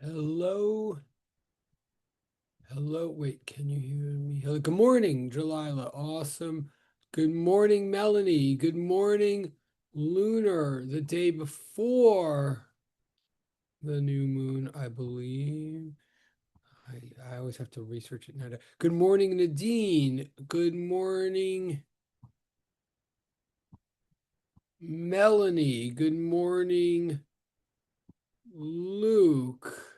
Hello. Hello. Wait, can you hear me? Hello. Good morning, Jalila. Awesome. Good morning, Melanie. Good morning, Lunar. The day before the new moon, I believe. I always have to research it now. Good morning, Nadine. Good morning, Melanie. Good morning, Luke.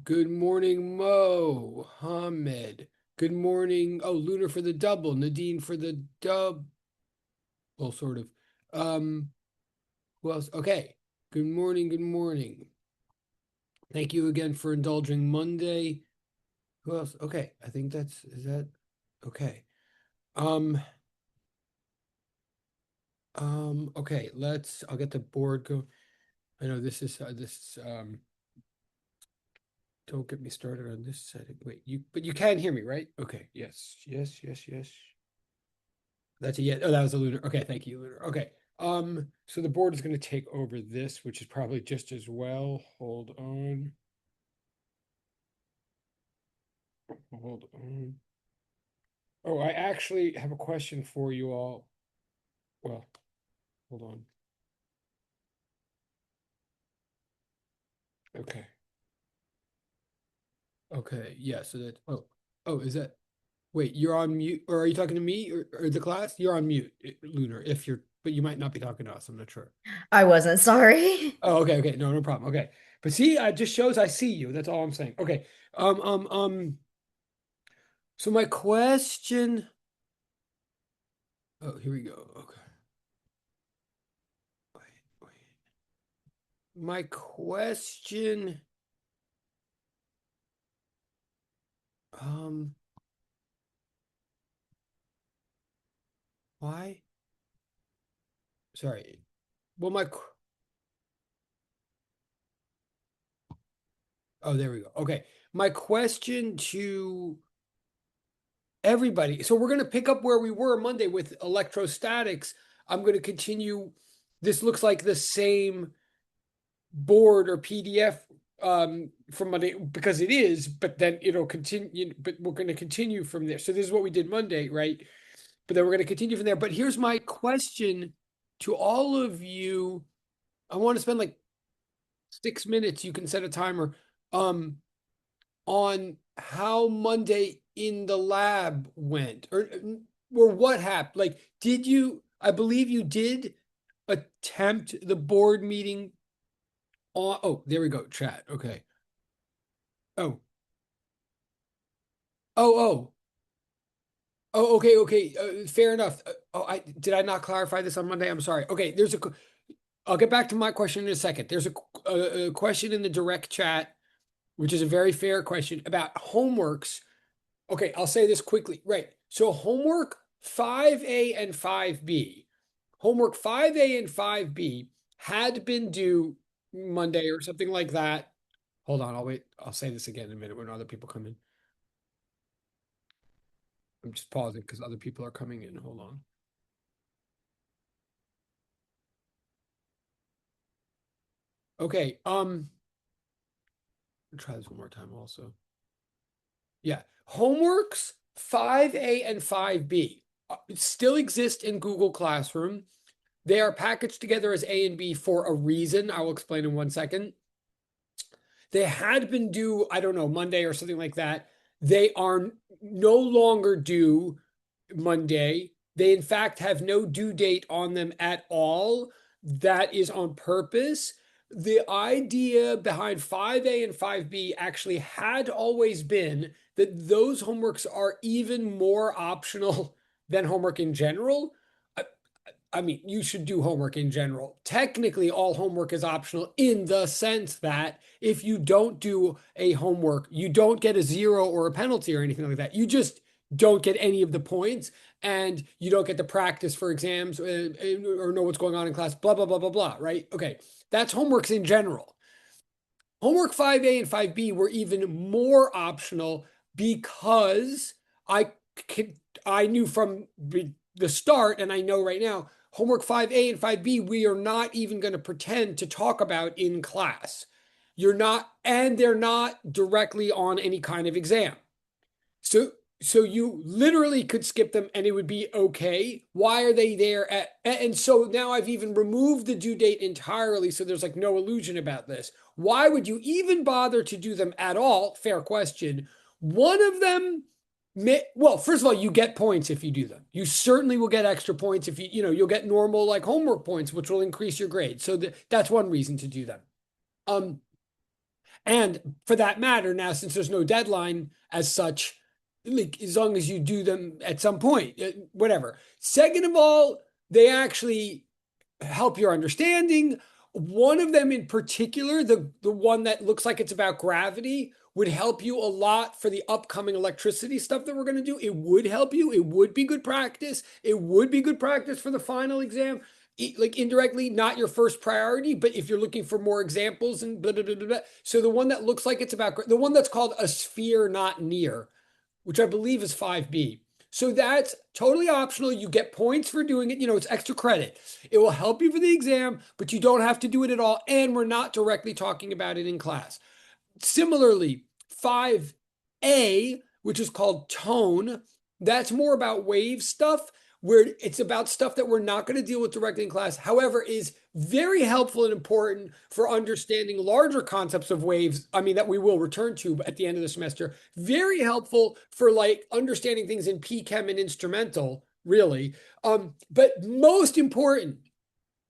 Good morning, Mo. Hamed. Good morning. Oh, Lunar for the double. Nadine for the dub. Well, sort of. Um, who else? Okay. Good morning. Good morning. Thank you again for indulging Monday. Who else? Okay. I think is that okay. Um, okay. I'll get the board go. I know don't get me started on this setting. Wait, but you can hear me, right? Okay. Yes. Yes. Yes. Yes. That's a yes. Oh, that was a Lunar. Okay, thank you, Lunar. Okay. So the board is going to take over this, which is probably just as well. Hold on. Hold on. Oh, I actually have a question for you all. Well, hold on. Okay. Okay. Yeah, so that is that wait, you're on mute, or are you talking to me or the class? You're on mute, Lunar, if you're but you might not be talking to us. I'm not sure. I wasn't sorry. Oh, okay, okay. No, no problem. Okay. But see, it just shows I see you. That's all I'm saying. Okay. Um, um, um, so my question. Oh, here we go. Okay. Wait, wait. My question. Um, why? Sorry. Well, oh, there we go. Okay. My question to everybody. So we're going to pick up where we were Monday with electrostatics. I'm going to continue. This looks like the same board or PDF from Monday because it is, but then it'll continue. But we're going to continue from there. So this is what we did Monday, right? But then we're going to continue from there. But here's my question to all of you. I want to spend like 6 minutes. You can set a timer um, on how Monday in the lab went, or what happened. Like, did you? I believe you did attempt the board meeting on. Oh, there we go. Chat. Okay. Oh, oh, oh. Oh, okay, okay. Fair enough. Oh, I did I not clarify this on Monday? I'm sorry. Okay, I'll get back to my question in a second. There's a question in the direct chat, which is a very fair question about homeworks. Okay, I'll say this quickly. Right. So homework 5A and 5B. Homework 5A and 5B had been due Monday or something like that. Hold on, I'll wait. I'll say this again in a minute when other people come in. I'm just pausing because other people are coming in. Hold on. Okay, try this one more time also. Yeah. Homeworks 5A and 5B still exist in Google Classroom. They are packaged together as A and B for a reason. I will explain in 1 second. They had been due, I don't know, Monday or something like that. They are no longer due Monday. They, in fact, have no due date on them at all. That is on purpose. The idea behind 5A and 5B actually had always been that those homeworks are even more optional than homework in general. I mean, you should do homework in general. Technically, all homework is optional in the sense that if you don't do a homework, you don't get a zero or a penalty or anything like that. You just don't get any of the points and you don't get to practice for exams or know what's going on in class, blah, blah, blah, blah, blah, right? Okay. That's homeworks in general. Homework 5A and 5B were even more optional because I I knew from the start, and I know right now, homework 5A and 5B, we are not even going to pretend to talk about in class. You're not, and they're not directly on any kind of exam. So so you literally could skip them and it would be okay. Why are they there and so now I've even removed the due date entirely, so there's like no illusion about this. Why would you even bother to do them at all? Fair question. One of them well, first of all, you get points if you do them. You certainly will get extra points if you'll get normal like homework points, which will increase your grade. So that's one reason to do them. Um, and for that matter, now since there's no deadline as such, like as long as you do them at some point, whatever. Second of all, they actually help your understanding. One of them in particular, the one that looks like it's about gravity, would help you a lot for the upcoming electricity stuff that we're going to do. It would help you. It would be good practice. It would be good practice for the final exam. Like indirectly, not your first priority, but if you're looking for more examples and blah, blah, blah, blah, blah. So the one that looks like it's about the one that's called a sphere not near, which I believe is 5B. So that's totally optional. You get points for doing it. It's extra credit. It will help you for the exam, but you don't have to do it at all. And we're not directly talking about it in class. Similarly, 5A, which is called tone, that's more about wave stuff, where it's about stuff that we're not going to deal with directly in class. However, is very helpful and important for understanding larger concepts of waves. I mean, that we will return to at the end of the semester. Very helpful for like understanding things in P-Chem and instrumental, really. But most important,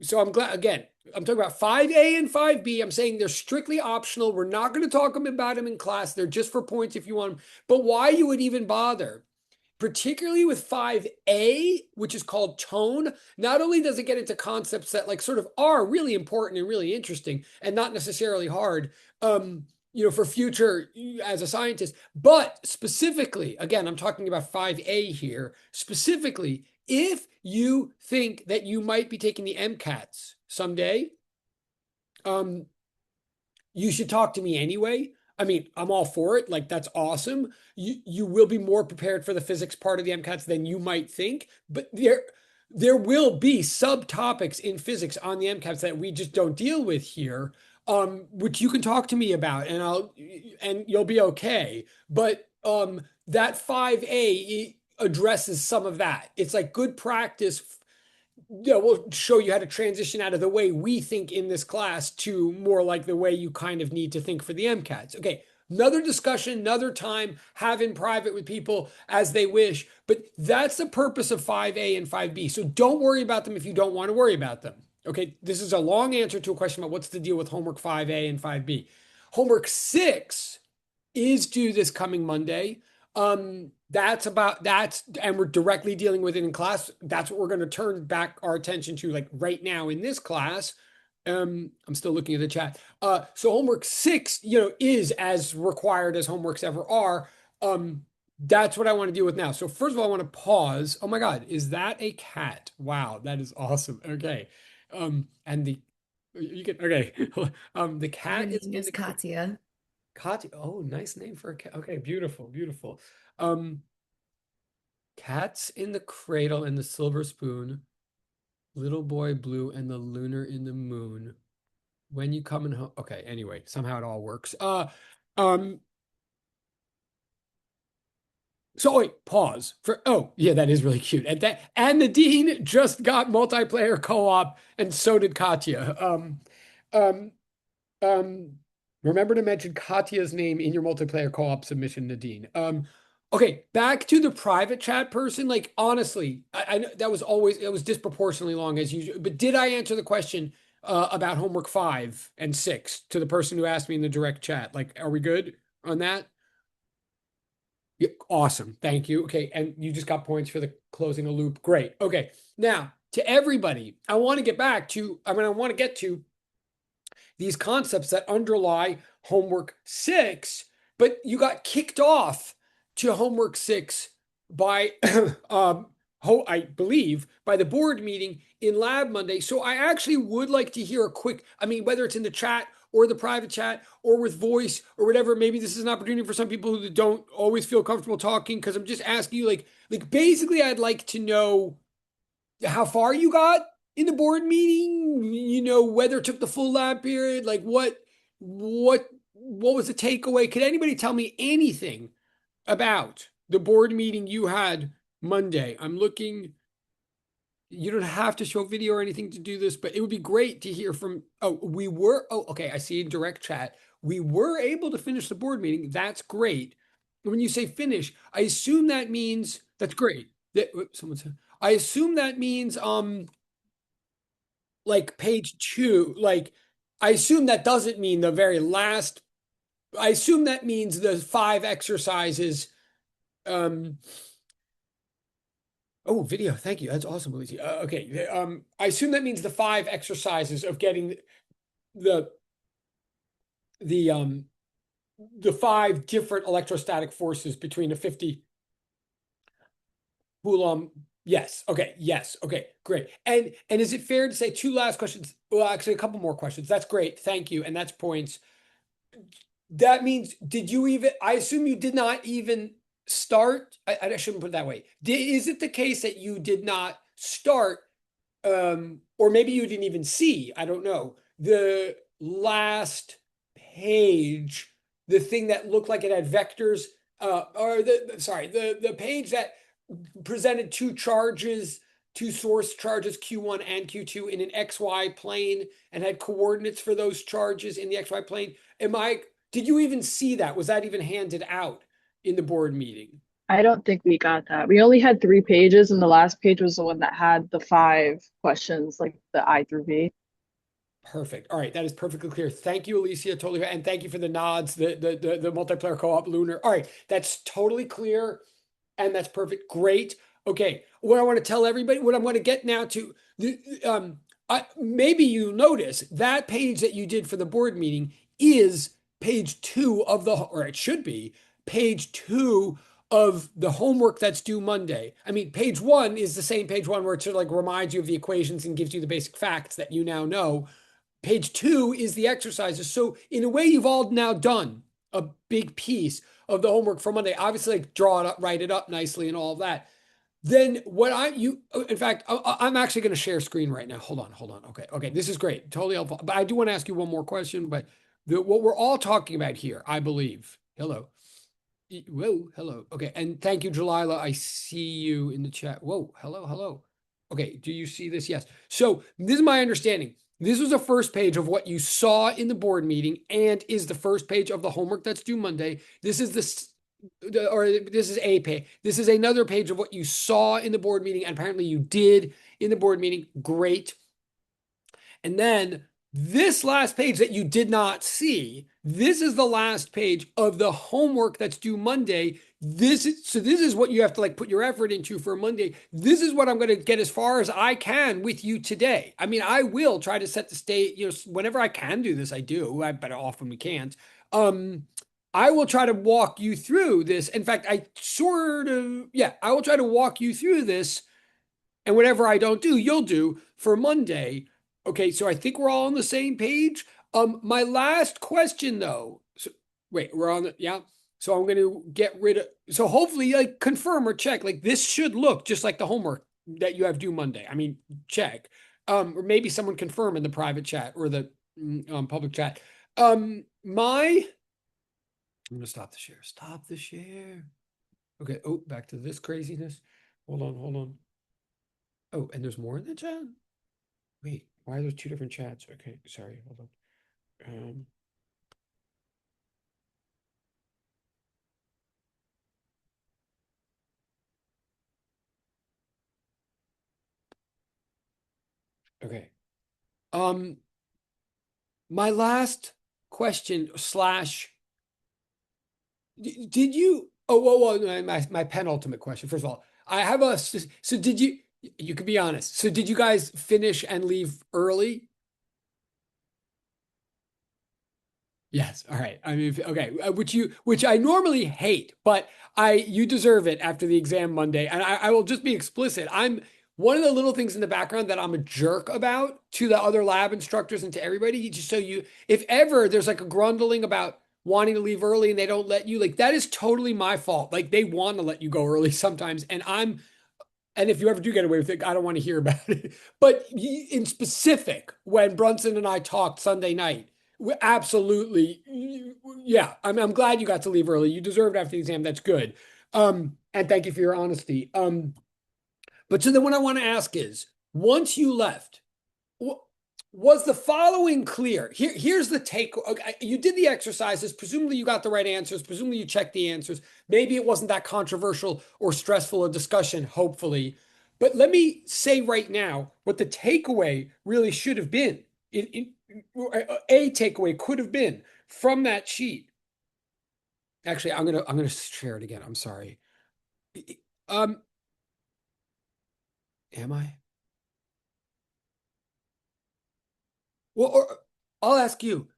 so I'm glad, again, I'm talking about 5A and 5B. I'm saying they're strictly optional. We're not going to talk about them in class. They're just for points if you want them. But why you would even bother, particularly with 5A, which is called tone, not only does it get into concepts that like sort of are really important and really interesting and not necessarily hard, for future as a scientist, but specifically, again, I'm talking about 5A here, specifically, if you think that you might be taking the MCATs someday, you should talk to me anyway. I mean, I'm all for it. Like, that's awesome. You will be more prepared for the physics part of the MCATs than you might think, but there will be subtopics in physics on the MCATs that we just don't deal with here, which you can talk to me about, and you'll be okay. But that 5A addresses some of that. It's like good practice. We'll show you how to transition out of the way we think in this class to more like the way you kind of need to think for the MCATs. Okay, another discussion, another time, have in private with people as they wish. But that's the purpose of 5A and 5B. So don't worry about them if you don't want to worry about them. Okay, this is a long answer to a question about what's the deal with homework 5A and 5B. Homework 6 is due this coming Monday. And we're directly dealing with it in class. That's what we're going to turn back our attention to, like right now in this class. I'm still looking at the chat. So homework 6, is as required as homeworks ever are. That's what I want to deal with now. So first of all, I want to pause. Oh my God, is that a cat? Wow, that is awesome. Okay. And okay. The Her cat is name in is the Katya. Katya. Oh, nice name for a cat. Okay, beautiful, beautiful. Um, Cats in the cradle and the silver spoon, little boy blue and the lunar in the moon. When you coming home? Okay, anyway, somehow it all works. Um, so wait, pause for yeah, that is really cute. And Nadine just got multiplayer co-op, and so did Katya. Um, Um, remember to mention Katya's name in your multiplayer co-op submission, Nadine. Okay, back to the private chat person. Like, honestly, I know that it was disproportionately long as usual. But did I answer the question about homework 5 and 6 to the person who asked me in the direct chat? Like, are we good on that? Yeah, awesome. Thank you. Okay, and you just got points for the closing a loop. Great. Okay. Now, to everybody, I want to get to these concepts that underlie homework 6, but you got kicked off to homework 6 by I believe by the board meeting in lab Monday. So I actually would like to hear a quick, I mean, whether it's in the chat or the private chat or with voice or whatever, maybe this is an opportunity for some people who don't always feel comfortable talking, because I'm just asking you, like basically I'd like to know how far you got, in the board meeting, whether it took the full lab period, like what was the takeaway? Could anybody tell me anything about the board meeting you had Monday? I'm looking. You don't have to show video or anything to do this, but it would be great to hear from. Okay, I see in direct chat. We were able to finish the board meeting. That's great. When you say finish, I assume that means that's great. Someone said, I assume that means like page two. Like, I assume that doesn't mean the very last. I assume that means the 5 exercises. Um, Oh, video. Thank you. That's awesome, Lucy. Okay. I assume that means the 5 exercises of getting the the um the 5 different electrostatic forces between a 50 Coulomb. Yes. Okay. Yes. Okay. Great. And is it fair to say 2 last questions? Well, actually, a couple more questions. That's great. Thank you. And that's points. That means, did you even? I assume you did not even start. I shouldn't put it that way. Is it the case that you did not start, or maybe you didn't even see, I don't know, the last page, the thing that looked like it had vectors, or the page that presented 2 source charges, Q1 and Q2 in an XY plane and had coordinates for those charges in the XY plane. Did you even see that? Was that even handed out in the board meeting? I don't think we got that. We only had 3 pages, and the last page was the one that had the 5 questions, like the I through V. Perfect. All right, that is perfectly clear. Thank you, Alicia. Totally, and thank you for the nods. The multiplayer co-op lunar. All right, that's totally clear, and that's perfect. Great. Okay, what I want to tell everybody, what I'm going to get now to, maybe you notice that page that you did for the board meeting is page 2 of the, or it should be page 2 of the homework that's due Monday. I mean, page 1 is the same page 1 where it sort of like reminds you of the equations and gives you the basic facts that you now know. Page 2 is the exercises. So in a way, you've all now done a big piece of the homework for Monday. Obviously, like draw it up, write it up nicely, and all of that. Then in fact, I'm actually going to share screen right now. Hold on. Okay, this is great, totally helpful. But I do want to ask you one more question. But what we're all talking about here, I believe. Hello. Whoa, hello. Okay, and thank you, Jalila. I see you in the chat. Whoa, hello. Okay, do you see this? Yes. So this is my understanding. This was the first page of what you saw in the board meeting and is the first page of the homework that's due Monday. This is this is a page. This is another page of what you saw in the board meeting, and apparently you did in the board meeting. Great. And then this last page that you did not see, this is the last page of the homework that's due Monday. This is what you have to like put your effort into for Monday. This is what I'm going to get as far as I can with you today. I mean, I will try to set the state, whenever I can do this, I do. But often we can't. I will try to walk you through this. In fact, I will try to walk you through this, and whatever I don't do, you'll do for Monday. Okay, so I think we're all on the same page. My last question though. So, wait, we're on the, yeah. So I'm going to get rid of, so hopefully like confirm or check, like this should look just like the homework that you have due Monday. I mean, check. Or maybe someone confirm in the private chat or the public chat. I'm going to stop the share. Stop the share. Okay. Oh, back to this craziness. Hold on. Oh, and there's more in the chat? Wait, why are there 2 different chats? Okay, sorry, hold on. Okay. My last question slash did you my penultimate question. First of all, I have so did you can be honest. So did you guys finish and leave early? Yes. All right. I mean, okay. Which I normally hate, but you deserve it after the exam Monday. And I will just be explicit. I'm one of the little things in the background that I'm a jerk about to the other lab instructors and to everybody. Just so if ever there's like a grundling about wanting to leave early and they don't let you, like that is totally my fault. Like they want to let you go early sometimes, and And if you ever do get away with it, I don't want to hear about it. But in specific, when Brunson and I talked Sunday night, we absolutely, yeah. I'm glad you got to leave early. You deserved after the exam. That's good. And thank you for your honesty. But so then what I want to ask is, once you left, was the following clear? Here's the take. Okay, you did the exercises. Presumably you got the right answers. Presumably you checked the answers. Maybe it wasn't that controversial or stressful a discussion, hopefully. But let me say right now what the takeaway really should have been. A takeaway could have been from that sheet. Actually, I'm gonna share it again. I'm sorry. Um, am I? Well, or I'll ask you.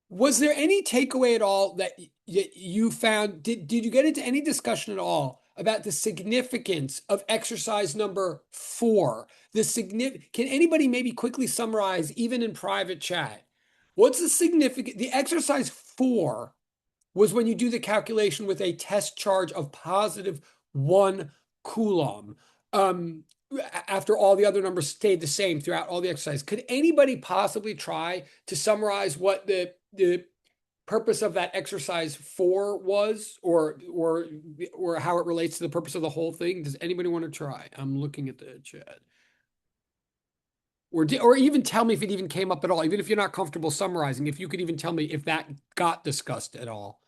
Was there any takeaway at all that you found? Did you get into any discussion at all about the significance of exercise number 4? Can anybody maybe quickly summarize, even in private chat? What's the significant? The exercise 4 was when you do the calculation with a test charge of positive 1 coulomb. After all the other numbers stayed the same throughout all the exercise. Could anybody possibly try to summarize what the purpose of that exercise 4 was, or how it relates to the purpose of the whole thing? Does anybody want to try? I'm looking at the chat. Or even tell me if it even came up at all, even if you're not comfortable summarizing, if you could even tell me if that got discussed at all.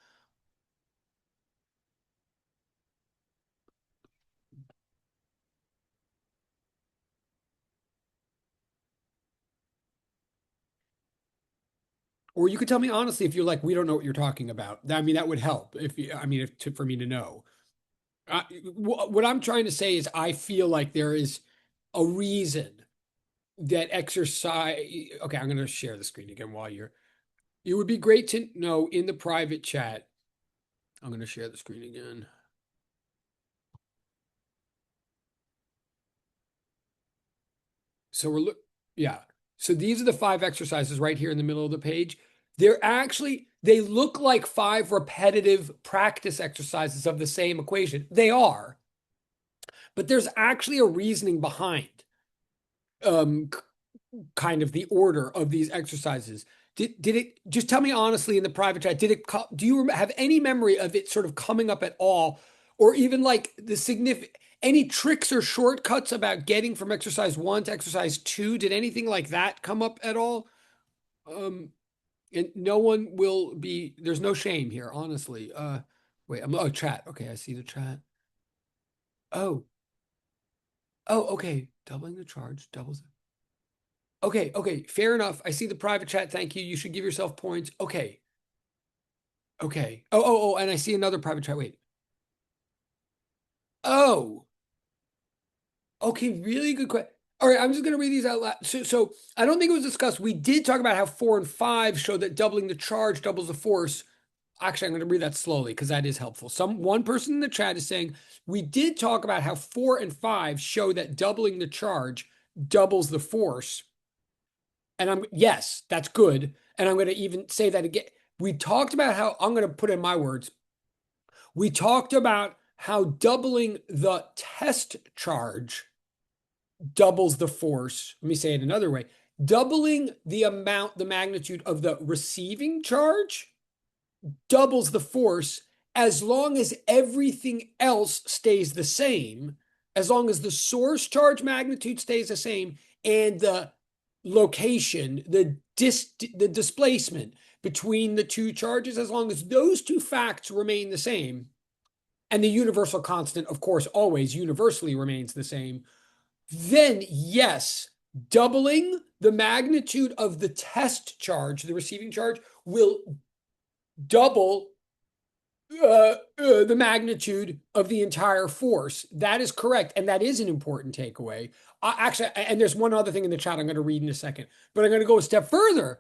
Or you could tell me honestly if you're like, we don't know what you're talking about. I mean, that would help if you, I mean, for me to know. What I'm trying to say is I feel like there is a reason that exercise. Okay, I'm going to share the screen again while you're. It would be great to know in the private chat. I'm going to share the screen again. So yeah. So these are the 5 exercises right here in the middle of the page. They look like 5 repetitive practice exercises of the same equation. They are, but there's actually a reasoning behind um, kind of the order of these exercises. Did it just tell me honestly in the private chat? Do you have any memory of it sort of coming up at all, or even like the significant any tricks or shortcuts about getting from exercise 1 to exercise 2? Did anything like that come up at all? And no one will be. There's no shame here, honestly. Wait, chat. Okay, I see the chat. Oh, okay. Doubling the charge doubles. Okay, fair enough. I see the private chat. Thank you. You should give yourself points. Okay. And I see another private chat. Wait. Oh, okay. Really good question. All right, I'm just going to read these out loud. So I don't think it was discussed. We did talk about how 4 and 5 show that doubling the charge doubles the force. Actually, I'm going to read that slowly because that is helpful. One person in the chat is saying we did talk about how 4 and 5 show that doubling the charge doubles the force. And yes, that's good. And I'm going to even say that again. We talked about how, I'm going to put in my words. We talked about how doubling the test charge doubles the force. Let me say it another way. Doubling the magnitude of the receiving charge doubles the force as long as everything else stays the same, as long as the source charge magnitude stays the same and the location, the displacement between the 2 charges, as long as those 2 facts remain the same, and the universal constant, of course, always universally remains the same, then yes, doubling the magnitude of the test charge, the receiving charge, will double the magnitude of the entire force. That is correct. And that is an important takeaway. Actually, and there's one other thing in the chat I'm going to read in a second, but I'm going to go a step further.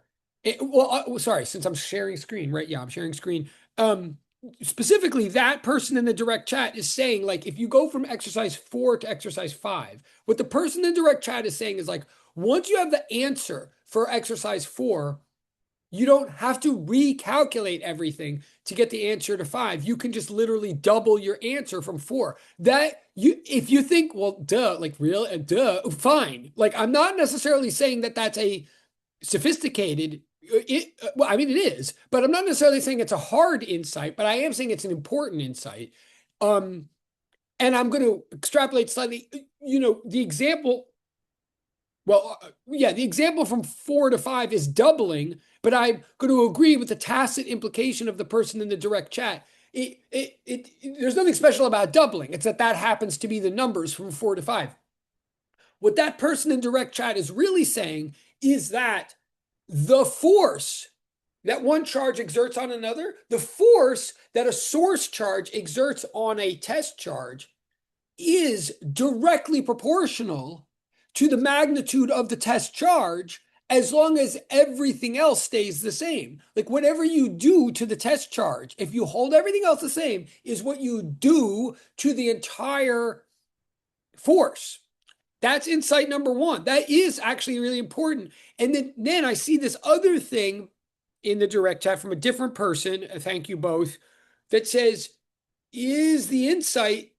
Sorry, since I'm sharing screen, right? Yeah, I'm sharing screen. Specifically, that person in the direct chat is saying, like, if you go from exercise 4 to exercise 5, what the person in direct chat is saying is like, once you have the answer for exercise 4, You don't have to recalculate everything to get the answer to 5. You can just literally double your answer from 4. If you think, well, duh, like real, duh, fine. Like I'm not necessarily saying that that's a sophisticated. Well, I mean, it is, but I'm not necessarily saying it's a hard insight, but I am saying it's an important insight. And I'm going to extrapolate slightly. The example. Well, yeah, the example from 4 to 5 is doubling, but I'm going to agree with the tacit implication of the person in the direct chat. There's nothing special about doubling. It's that happens to be the numbers from 4 to 5. What that person in direct chat is really saying is that the force that one charge exerts on another, the force that a source charge exerts on a test charge is directly proportional to the magnitude of the test charge as long as everything else stays the same. Like whatever you do to the test charge, if you hold everything else the same, is what you do to the entire force. That's insight number 1. That is actually really important. And then I see this other thing in the direct chat from a different person, thank you both, that says, is the insight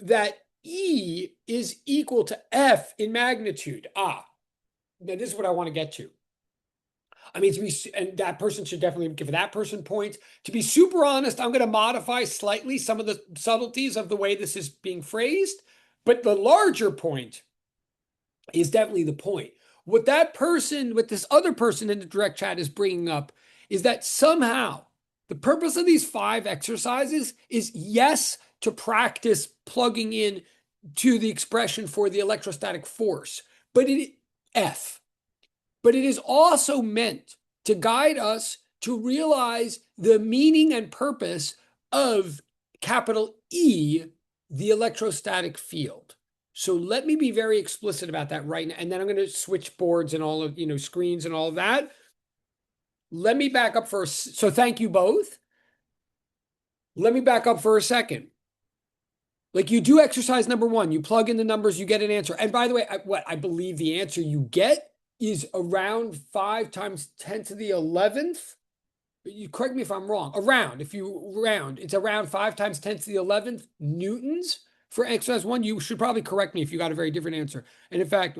that E is equal to F in magnitude? Now this is what I want to get to. I mean, and that person should definitely give that person points. To be super honest, I'm going to modify slightly some of the subtleties of the way this is being phrased, but the larger point is definitely the point. What this other person in the direct chat is bringing up is that somehow the purpose of these 5 exercises is, yes, to practice plugging in to the expression for the electrostatic force, but it is also meant to guide us to realize the meaning and purpose of capital E, the electrostatic field. So let me be very explicit about that right now. And then I'm going to switch boards and all of, screens and all of that. Let me back up first. So thank you both. Let me back up for a second. Like you do exercise number 1, you plug in the numbers, you get an answer. And by the way, I believe the answer you get is around 5 times 10 to the 11th. You correct me if I'm wrong. If you round, it's around 5 times 10 to the 11th newtons for exercise 1. You should probably correct me if you got a very different answer. And in fact,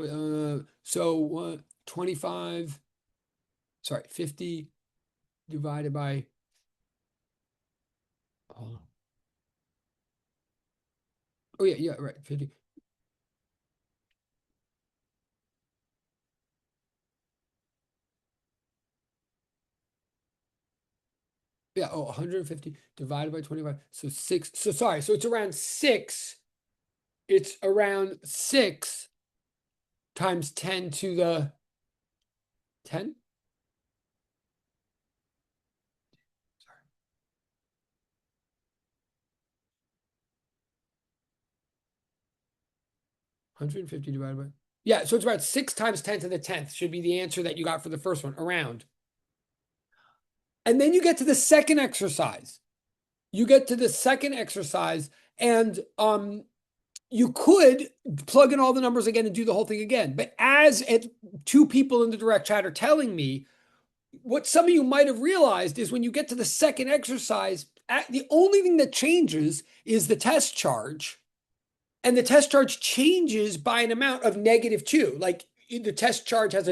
50 divided by, yeah, right, 50. Yeah, 150 divided by 25. So 6. So sorry. So it's around 6. It's around 6 times 10 to the 10. Sorry. 150 divided by. Yeah, so it's about 6 times 10 to the 10th should be the answer that you got for the first one, around. And then you get to the second exercise. And you could plug in all the numbers again and do the whole thing again. But as 2 people in the direct chat are telling me, what some of you might have realized is when you get to the second exercise, the only thing that changes is the test charge. And the test charge changes by an amount of -2. Like the test charge has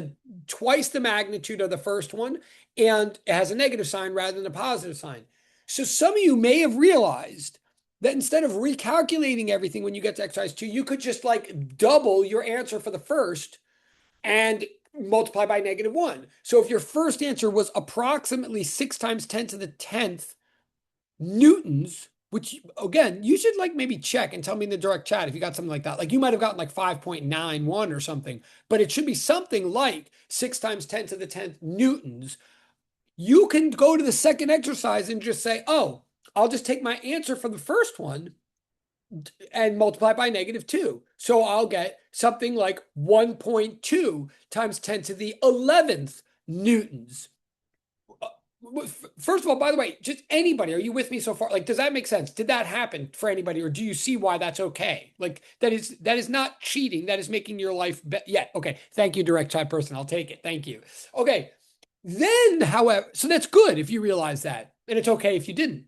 twice the magnitude of the first one, and it has a negative sign rather than a positive sign. So some of you may have realized that instead of recalculating everything when you get to exercise 2, you could just like double your answer for the first and multiply by -1. So if your first answer was approximately 6 times 10 to the 10th newtons, which again, you should like maybe check and tell me in the direct chat if you got something like that. Like you might have gotten like 5.91 or something, but it should be something like 6 times 10 to the 10th newtons. You can go to the second exercise and just say, oh, I'll just take my answer for the first one and multiply by -2. So I'll get something like 1.2 times 10 to the 11th newtons. First of all, by the way, just anybody, are you with me so far? Like, does that make sense? Did that happen for anybody, or do you see why that's okay? Like, that is not cheating. That is making your life better. Yeah, okay. Thank you, direct chat person. I'll take it. Thank you. Okay. Then, however, so that's good if you realize that, and it's okay if you didn't.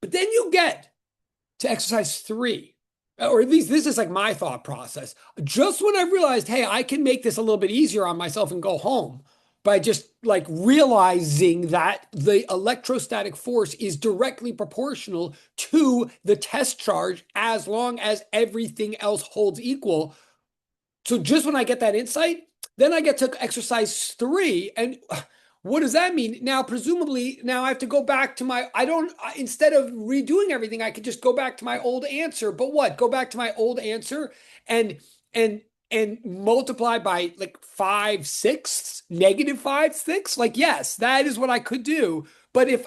But then you get to exercise 3, or at least this is like my thought process. Just when I realized, hey, I can make this a little bit easier on myself and go home by just like realizing that the electrostatic force is directly proportional to the test charge as long as everything else holds equal. So just when I get that insight, then I get to exercise 3. And what does that mean? Now, presumably, now I have to go back to my, instead of redoing everything, I could just go back to my old answer. But what? Go back to my old answer and, and, and multiply by like 5/6, -5/6. Like, yes, that is what I could do. But if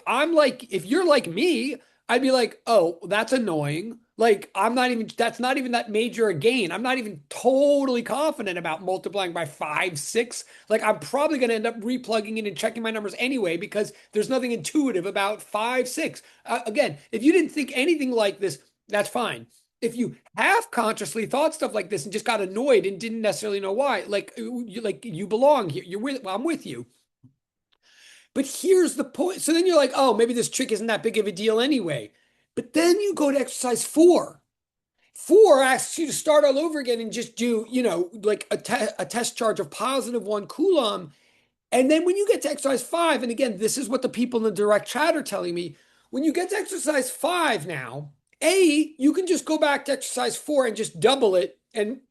you're like me, I'd be like, oh, that's annoying. Like, that's not even that major a gain. I'm not even totally confident about multiplying by 5/6. Like, I'm probably going to end up replugging in and checking my numbers anyway because there's nothing intuitive about 5/6. Again, if you didn't think anything like this, that's fine. If you half consciously thought stuff like this and just got annoyed and didn't necessarily know why, like you belong here. I'm with you. But here's the point. So then you're like, oh, maybe this trick isn't that big of a deal anyway. But then you go to exercise 4. 4 asks you to start all over again and just do, like a test charge of +1 Coulomb. And then when you get to exercise 5, and again, this is what the people in the direct chat are telling me, when you get to exercise 5 now, you can just go back to exercise 4 and just double it and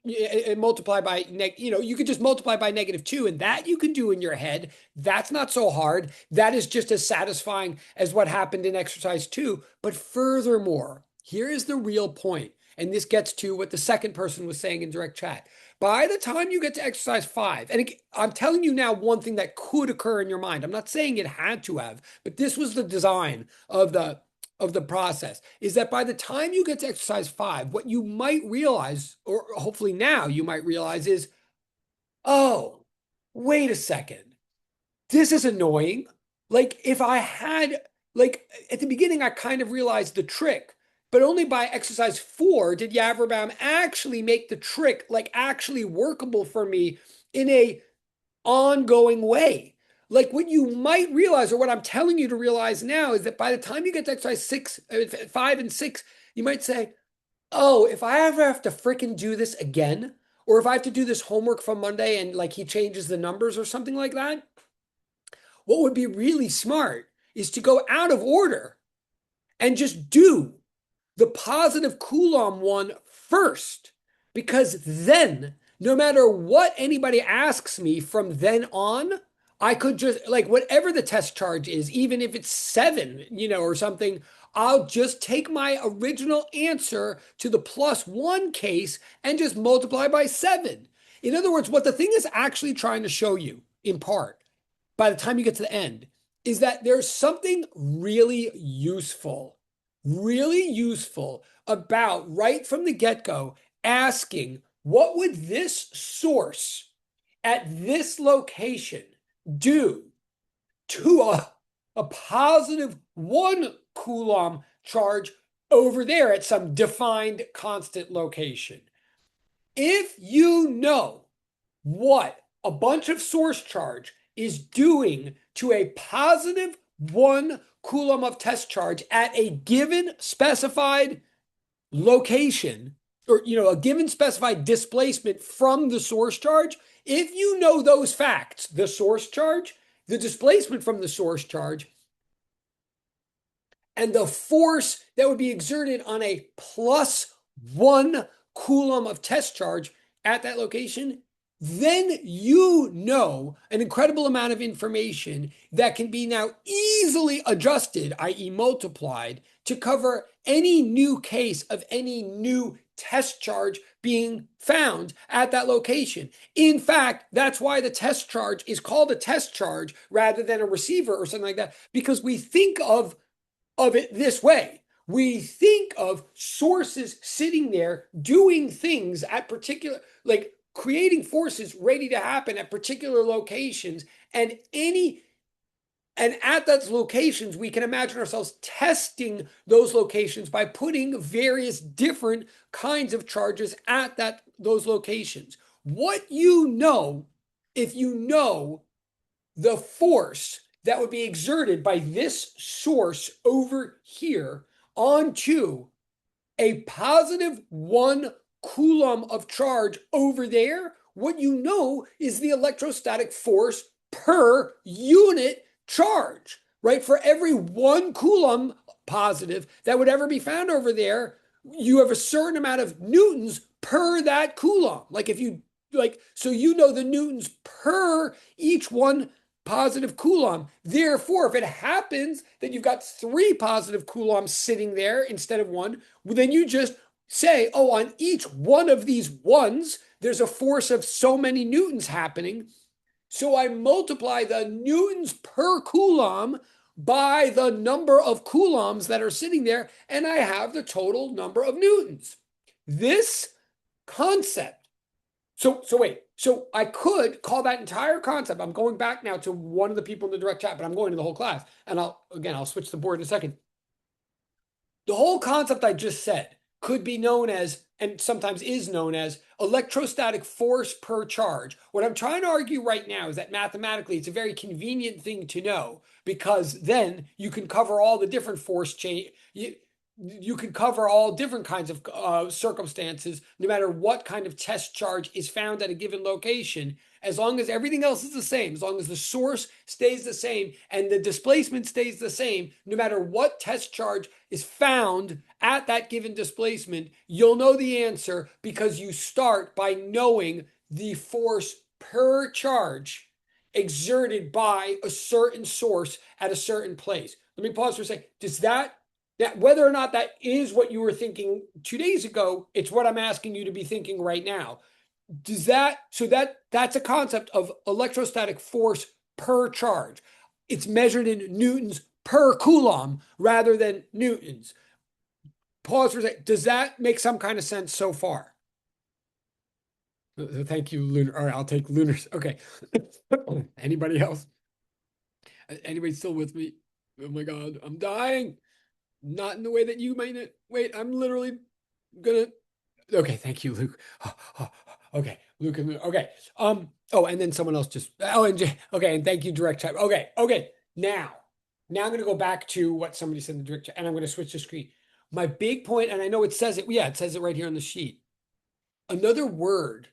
multiply by, you could just multiply by -2, and that you can do in your head. That's not so hard. That is just as satisfying as what happened in exercise 2. But furthermore, here is the real point, and this gets to what the second person was saying in direct chat. By the time you get to exercise 5, and I'm telling you now one thing that could occur in your mind. I'm not saying it had to have, but this was the design of the process, is that by the time you get to exercise 5, what you might realize, or hopefully now you might realize, is, oh, wait a second. This is annoying. Like, if I had, like, at the beginning, I kind of realized the trick, but only by exercise 4 did Yavrabam actually make the trick, like, actually workable for me in a ongoing way. Like, what you might realize, or what I'm telling you to realize now, is that by the time you get to exercise 5 and 6, you might say, oh, if I ever have to freaking do this again, or if I have to do this homework from Monday and like he changes the numbers or something like that, what would be really smart is to go out of order and just do the positive Coulomb one first, because then no matter what anybody asks me from then on, I could just, like, whatever the test charge is, even if it's 7, or something, I'll just take my original answer to the +1 case and just multiply by 7. In other words, what the thing is actually trying to show you, in part, by the time you get to the end, is that there's something really useful about right from the get-go asking, what would this source at this location do to a +1 Coulomb charge over there at some defined constant location? If you know what a bunch of source charge is doing to a +1 Coulomb of test charge at a given specified location, or a given specified displacement from the source charge, if you know those facts, the source charge, the displacement from the source charge, and the force that would be exerted on a +1 Coulomb of test charge at that location, then you know an incredible amount of information that can be now easily adjusted, i.e. multiplied, to cover any new case of any new test charge being found at that location. In fact, that's why the test charge is called a test charge rather than a receiver or something like that, because we think of it this way. We think of sources sitting there doing things at particular, like creating forces ready to happen at particular locations, and at those locations, we can imagine ourselves testing those locations by putting various different kinds of charges at those locations. What you know, if you know the force that would be exerted by this source over here onto a positive 1 coulomb of charge over there, what you know is the electrostatic force per unit charge, right? For every 1 coulomb positive that would ever be found over there, you have a certain amount of newtons per that coulomb. Like if you so you know the newtons per each one positive coulomb. Therefore, if it happens that you've got 3 positive coulombs sitting there instead of 1, well, then you just say, oh, on each one of these ones, there's a force of so many newtons happening. So I multiply the newtons per coulomb by the number of coulombs that are sitting there, and I have the total number of newtons. This concept. So wait. So I could call that entire concept. I'm going back now to one of the people in the direct chat, but I'm going to the whole class. And I'll switch the board in a second. The whole concept I just said could be known as, and sometimes is known as, electrostatic force per charge. What I'm trying to argue right now is that mathematically it's a very convenient thing to know, because then you can cover all the different force change. You can cover all different kinds of circumstances, no matter what kind of test charge is found at a given location, as long as everything else is the same, as long as the source stays the same and the displacement stays the same, no matter what test charge is found at that given displacement, you'll know the answer because you start by knowing the force per charge exerted by a certain source at a certain place. Let me pause for a second. Does that whether or not that is what you were thinking 2 days ago, it's what I'm asking you to be thinking right now. Does that, so that's a concept of electrostatic force per charge. It's measured in newtons per coulomb rather than newtons. Pause for a second. Does that make some kind of sense so far? Thank you, Lunar. All right, I'll take Lunar's. Okay. Anybody else? Anybody still with me? Oh my God, I'm dying. Not in the way that you might. Wait, I'm literally gonna. Okay, thank you, Luke. Okay, Luke and Luke. Okay. Oh, and then someone else just. Oh, and okay, and thank you, direct chat. Okay. Now I'm gonna go back to what somebody said in the direct chat, and I'm gonna switch the screen. My big point, and I know it says it. Yeah, it says it right here on the sheet. Another word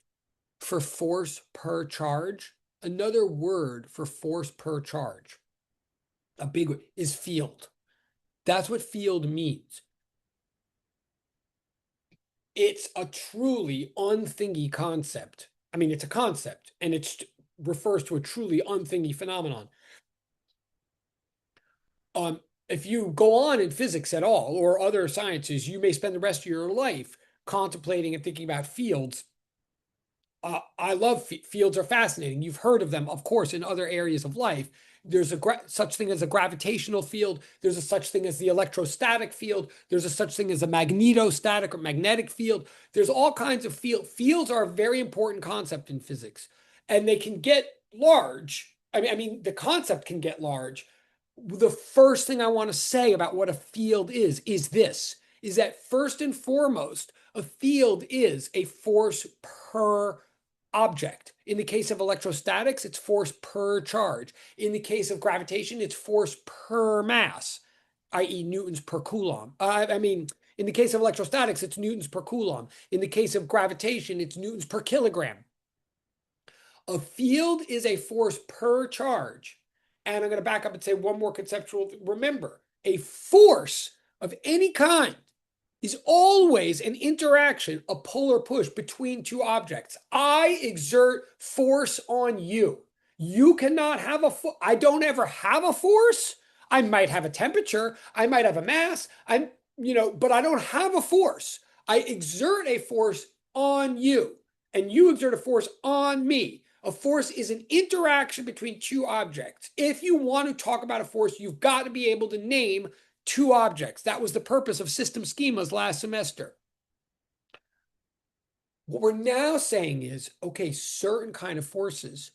for force per charge. Another word for force per charge. A big one is field. That's what field means. It's a truly unthingy concept. I mean, it's a concept, and it refers to a truly unthingy phenomenon. If you go on in physics at all, or other sciences, you may spend the rest of your life contemplating and thinking about fields. I love fields are fascinating. You've heard of them, of course, in other areas of life. There's a such thing as a gravitational field. There's a such thing as the electrostatic field. There's a such thing as a magnetostatic or magnetic field. There's all kinds of fields are a very important concept in physics, and they can get large. I mean, the concept can get large. The first thing I want to say about what a field is this: is that first and foremost, a field is a force per object. In the case of electrostatics, it's force per charge. In the case of gravitation, it's force per mass, i.e. newtons per coulomb. In the case of electrostatics, it's newtons per coulomb. In the case of gravitation, it's newtons per kilogram. A field is a force per charge. And I'm going to back up and say one more conceptual. Remember, a force of any kind is always an interaction, a pull or push between two objects. I exert force on you. You cannot have I don't ever have a force. I might have a temperature. I might have a mass. But I don't have a force. I exert a force on you, and you exert a force on me. A force is an interaction between two objects. If you want to talk about a force, you've got to be able to name two objects. That was the purpose of system schemas last semester. What we're now saying is, okay, certain kind of forces,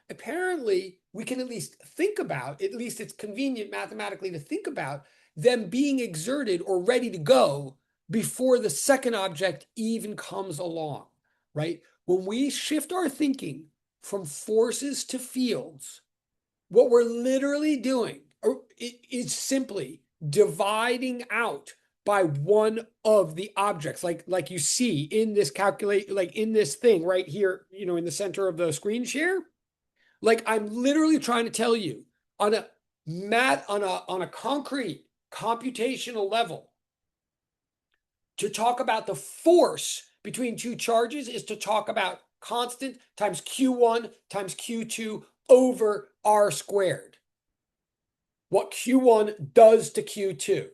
apparently we can at least think about, at least it's convenient mathematically to think about them being exerted or ready to go before the second object even comes along, right? When we shift our thinking from forces to fields, what we're literally doing is simply dividing out by one of the objects, like you see in this calculate, like in this thing right here, in the center of the screen share. Like I'm literally trying to tell you on a concrete computational level, to talk about the force between two charges is to talk about constant times Q1 times Q2 over R squared. What Q1 does to Q2.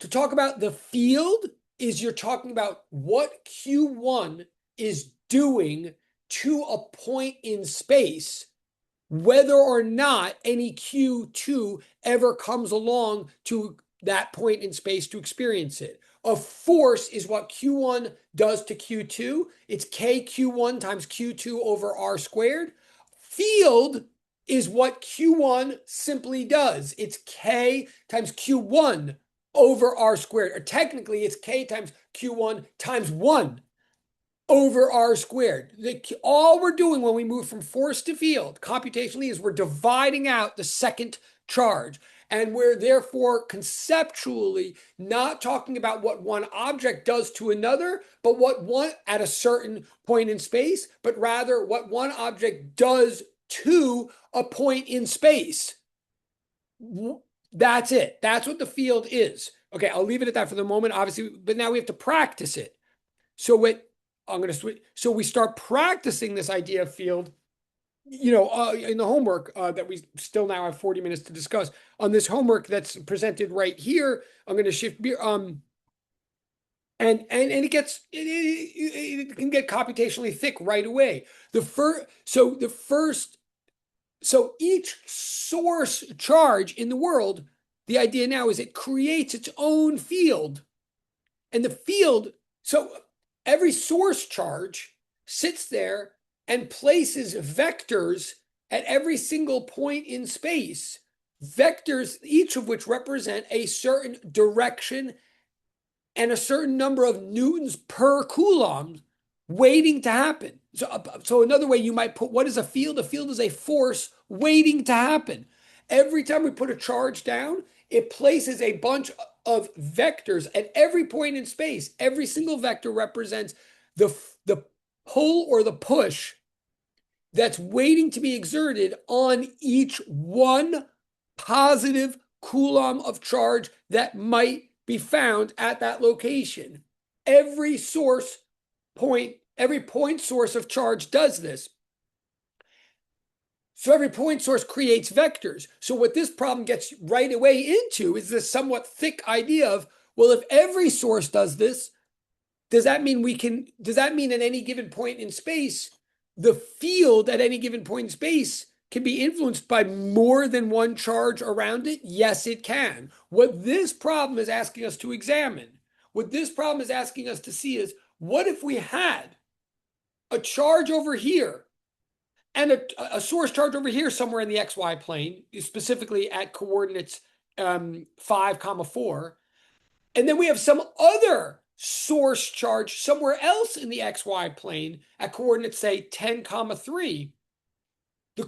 To talk about the field is you're talking about what Q1 is doing to a point in space, whether or not any Q2 ever comes along to that point in space to experience it. A force is what Q1 does to Q2. It's KQ1 times Q2 over R squared. Field is what Q1 simply does. It's K times Q1 over R squared. Or technically, it's K times Q1 times 1 over R squared. All we're doing when we move from force to field computationally is we're dividing out the second charge. And we're therefore conceptually not talking about what one object does to another, but what one at a certain point in space, but rather what one object does to a point in space. That's it. That's what the field is. Okay, I'll leave it at that for the moment, obviously, but now we have to practice it. So I'm going to switch. So we start practicing this idea of field, in the homework that we still now have 40 minutes to discuss. On this homework that's presented right here, I'm going to shift and it can get computationally thick right away. So each source charge in the world, the idea now is it creates its own field, and the field. So every source charge sits there and places vectors at every single point in space, vectors, each of which represent a certain direction and a certain number of newtons per coulomb waiting to happen. So another way you might put, what is a field? A field is a force waiting to happen. Every time we put a charge down, it places a bunch of vectors at every point in space. Every single vector represents the pull or the push that's waiting to be exerted on each one positive coulomb of charge that might be found at that location. Every point source of charge does this. So every point source creates vectors. So what this problem gets right away into is this somewhat thick idea of, well, if every source does this, does that mean at any given point in space, the field at any given point in space can be influenced by more than one charge around it? Yes, it can. What this problem is asking us to examine, what this problem is asking us to see is, what if we had a charge over here and a source charge over here somewhere in the XY plane, specifically at coordinates 5, 4, and then we have some other source charge somewhere else in the XY plane at coordinates, say, 10, 3. The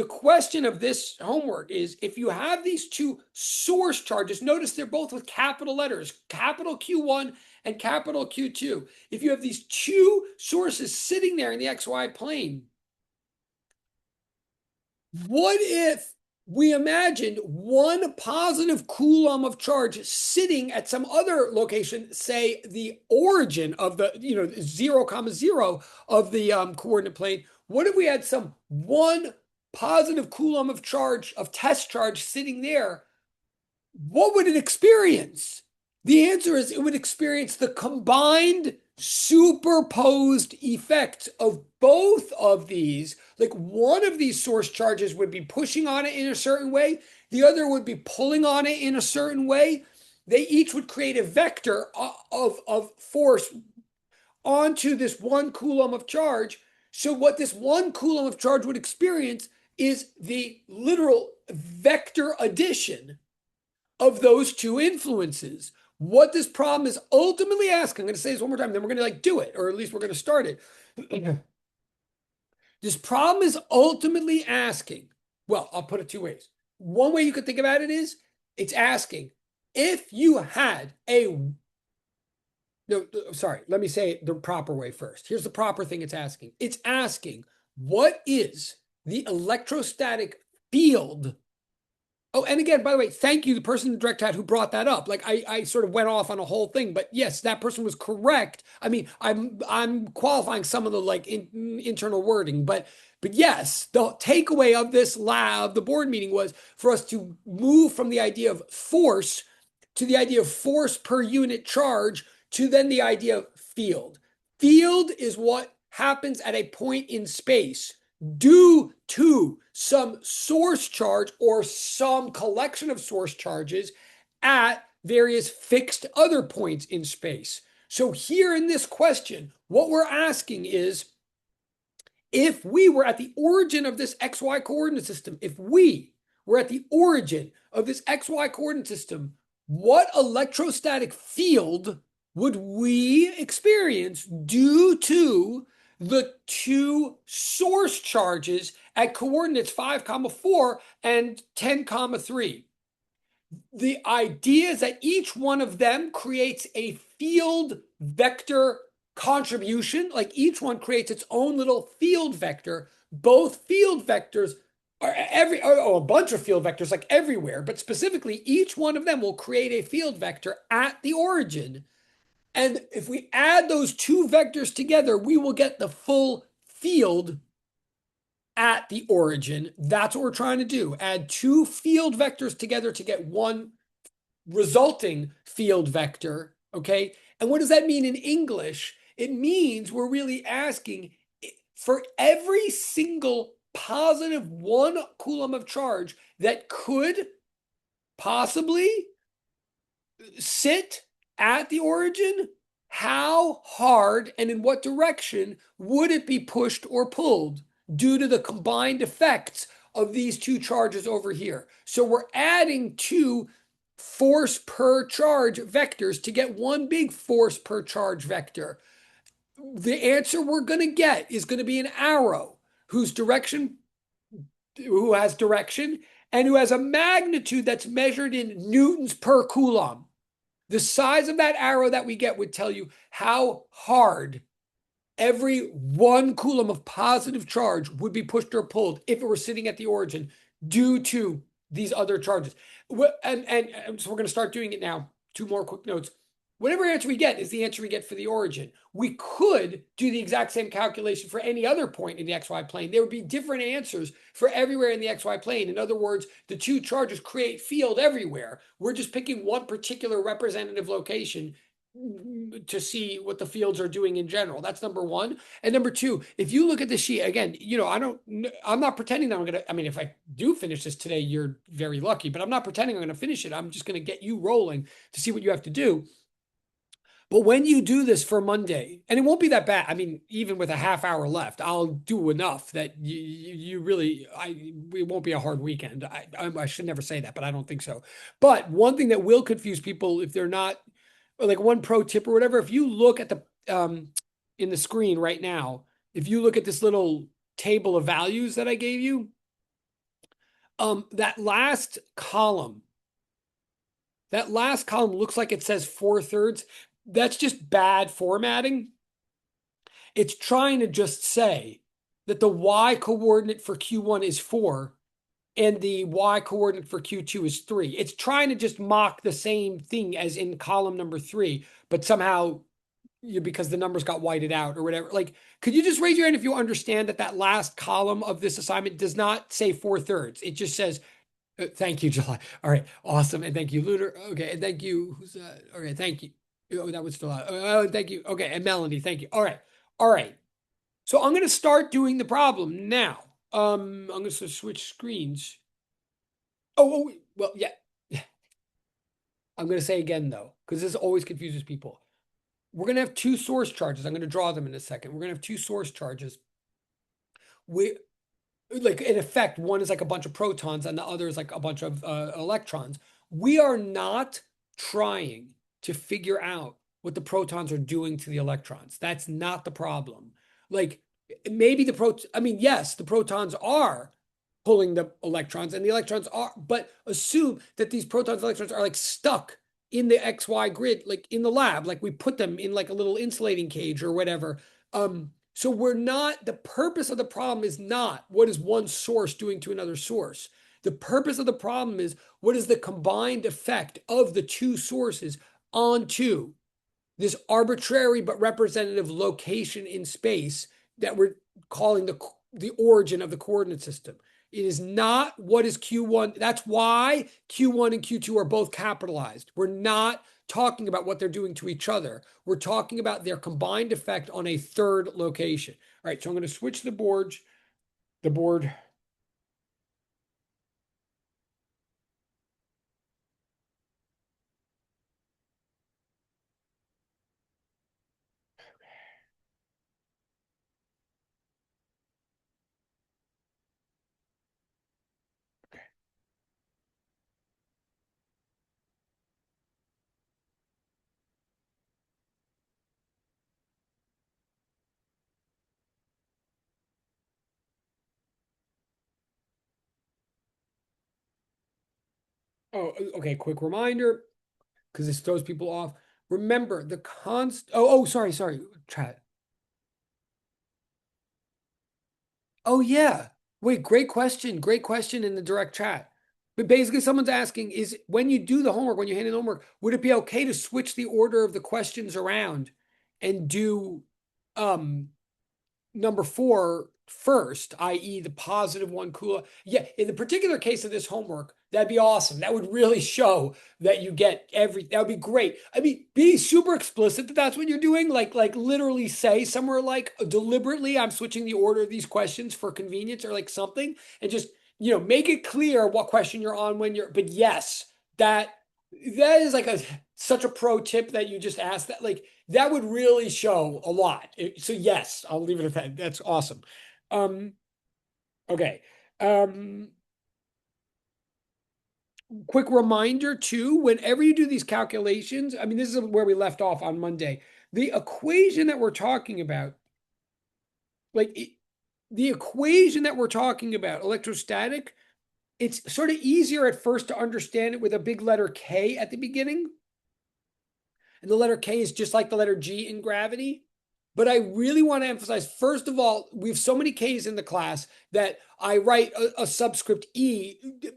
question of this homework is, if you have these two source charges, notice they're both with capital letters, capital Q1 and capital Q2. If you have these two sources sitting there in the XY plane, what if we imagined one positive coulomb of charge sitting at some other location, say the origin of the 0, 0 of the coordinate plane? What if we had some one positive coulomb of charge, of test charge, sitting there? What would it experience? The answer is it would experience the combined superposed effect of both of these. Like, one of these source charges would be pushing on it in a certain way, the other would be pulling on it in a certain way. They each would create a vector of force onto this one coulomb of charge. So what this one coulomb of charge would experience is the literal vector addition of those two influences. What this problem is ultimately asking, I'm going to say this one more time, then we're going to like do it, or at least we're going to start it. This problem is ultimately asking, well, I'll put it two ways. One way you could think about it is it's asking if you had no, sorry, let me say it the proper way first. Here's the proper thing it's asking. It's asking, what is the electrostatic field? Oh, and again, by the way, thank you, the person in the direct chat who brought that up. Like I sort of went off on a whole thing, but yes, that person was correct. I mean, I'm qualifying some of the like internal wording, but yes, the takeaway of this lab, the board meeting was for us to move from the idea of force to the idea of force per unit charge to then the idea of field. Field is what happens at a point in space due to some source charge or some collection of source charges at various fixed other points in space. So here in this question, what we're asking is, if we were at the origin of this XY coordinate system, if we were at the origin of this XY coordinate system, what electrostatic field would we experience due to the two source charges at coordinates 5, 4 and 10, 3? The idea is that each one of them creates a field vector contribution, like each one creates its own little field vector. Both field vectors are a bunch of field vectors like everywhere, but specifically each one of them will create a field vector at the origin. And if we add those two vectors together, we will get the full field at the origin. That's what we're trying to do. Add two field vectors together to get one resulting field vector. Okay. And what does that mean in English? It means we're really asking for every single positive 1 coulomb of charge that could possibly sit at the origin, how hard and in what direction would it be pushed or pulled due to the combined effects of these two charges over here? So we're adding two force per charge vectors to get one big force per charge vector. The answer we're going to get is going to be an arrow who has direction and who has a magnitude that's measured in newtons per coulomb. The size of that arrow that we get would tell you how hard every 1 coulomb of positive charge would be pushed or pulled if it were sitting at the origin due to these other charges. And so we're going to start doing it now. 2 more quick notes. Whatever answer we get is the answer we get for the origin. We could do the exact same calculation for any other point in the XY plane. There would be different answers for everywhere in the XY plane. In other words, the two charges create field everywhere. We're just picking one particular representative location to see what the fields are doing in general. That's number one. And number two, if you look at the sheet again, I'm not pretending that I mean, if I do finish this today, you're very lucky, but I'm not pretending I'm going to finish it. I'm just going to get you rolling to see what you have to do. But when you do this for Monday, and it won't be that bad. I mean, even with a half hour left, I'll do enough that you really, it won't be a hard weekend. I should never say that, but I don't think so. But one thing that will confuse people if they're not, or like one pro tip or whatever, if you look at the in the screen right now, if you look at this little table of values that I gave you, that last column looks like it says 4/3. That's just bad formatting. It's trying to just say that the y coordinate for Q1 is 4 and the y coordinate for Q2 is 3. It's trying to just mock the same thing as in column number 3, but somehow because the numbers got whited out or whatever. Like, could you just raise your hand if you understand that last column of this assignment does not say 4/3? It just says, thank you, July. All right, awesome. And thank you, Lunar. Okay, and thank you. Who's that? Okay, thank you. Oh, that was still out. Oh, thank you. Okay, and Melanie, thank you. All right, all right. So I'm going to start doing the problem now. I'm going to switch screens. Well, yeah. I'm going to say again though, because this always confuses people. We're going to have two source charges. I'm going to draw them in a second. We're going to have two source charges. Like in effect, one is like a bunch of protons and the other is like a bunch of electrons. We are not trying to figure out what the protons are doing to the electrons. That's not the problem. Like maybe yes, the protons are pulling the electrons and the electrons are, but assume that these protons and electrons are like stuck in the XY grid, like in the lab, like we put them in like a little insulating cage or whatever. So the purpose of the problem is not what is one source doing to another source. The purpose of the problem is what is the combined effect of the two sources onto this arbitrary but representative location in space that we're calling the origin of the coordinate system. It is not what is Q1. That's why Q1 and Q2 are both capitalized. We're not talking about what they're doing to each other. We're talking about their combined effect on a third location. All right, so I'm going to switch the board. Oh, okay. Quick reminder, because this throws people off. Remember the sorry, chat. Oh yeah. Wait, great question. Great question in the direct chat. But basically, someone's asking is when you do the homework, when you hand in homework, would it be okay to switch the order of the questions around and do number 4 first, i.e., the positive one, Kula? Yeah, in the particular case of this homework, that'd be awesome. That would really show that you get that would be great. I mean, be super explicit that that's what you're doing. Like literally say somewhere like deliberately, I'm switching the order of these questions for convenience or like something, and just make it clear what question you're on when you're. But yes, that is like such a pro tip that you just asked that. Like that would really show a lot. So yes, I'll leave it at that. That's awesome. Okay. Quick reminder too, whenever you do these calculations, I mean, this is where we left off on Monday. The equation that we're talking about, the equation that we're talking about, electrostatic, it's sort of easier at first to understand it with a big letter K at the beginning. And the letter K is just like the letter G in gravity. But I really want to emphasize, first of all, we have so many K's in the class that I write a subscript E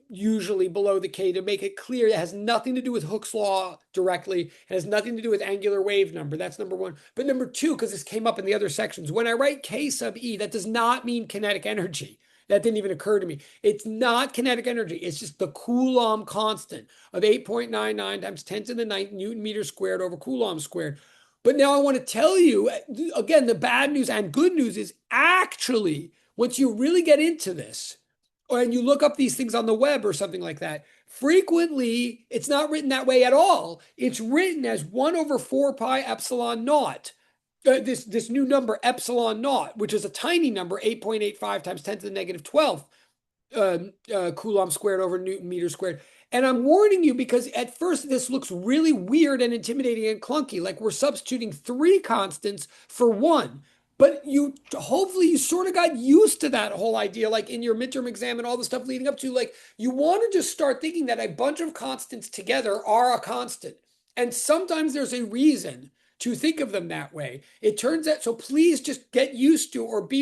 usually below the K to make it clear it has nothing to do with Hooke's law directly. It has nothing to do with angular wave number. That's number 1. But number 2, because this came up in the other sections, when I write K sub E, that does not mean kinetic energy. That didn't even occur to me. It's not kinetic energy. It's just the Coulomb constant of 8.99 times 10 to the 9th Newton meter squared over Coulomb squared. But now I want to tell you, again, the bad news and good news is actually, once you really get into this, and you look up these things on the web or something like that, frequently it's not written that way at all. It's written as 1 over 4 pi epsilon naught. This new number epsilon naught, which is a tiny number, 8.85 times 10 to the negative 12 Coulomb squared over Newton meter squared. And I'm warning you because at first this looks really weird and intimidating and clunky, like we're substituting 3 constants for 1. But hopefully you sort of got used to that whole idea, like in your midterm exam and all the stuff leading up to, like you want to just start thinking that a bunch of constants together are a constant. And sometimes there's a reason to think of them that way. It turns out, so please just get used to or be,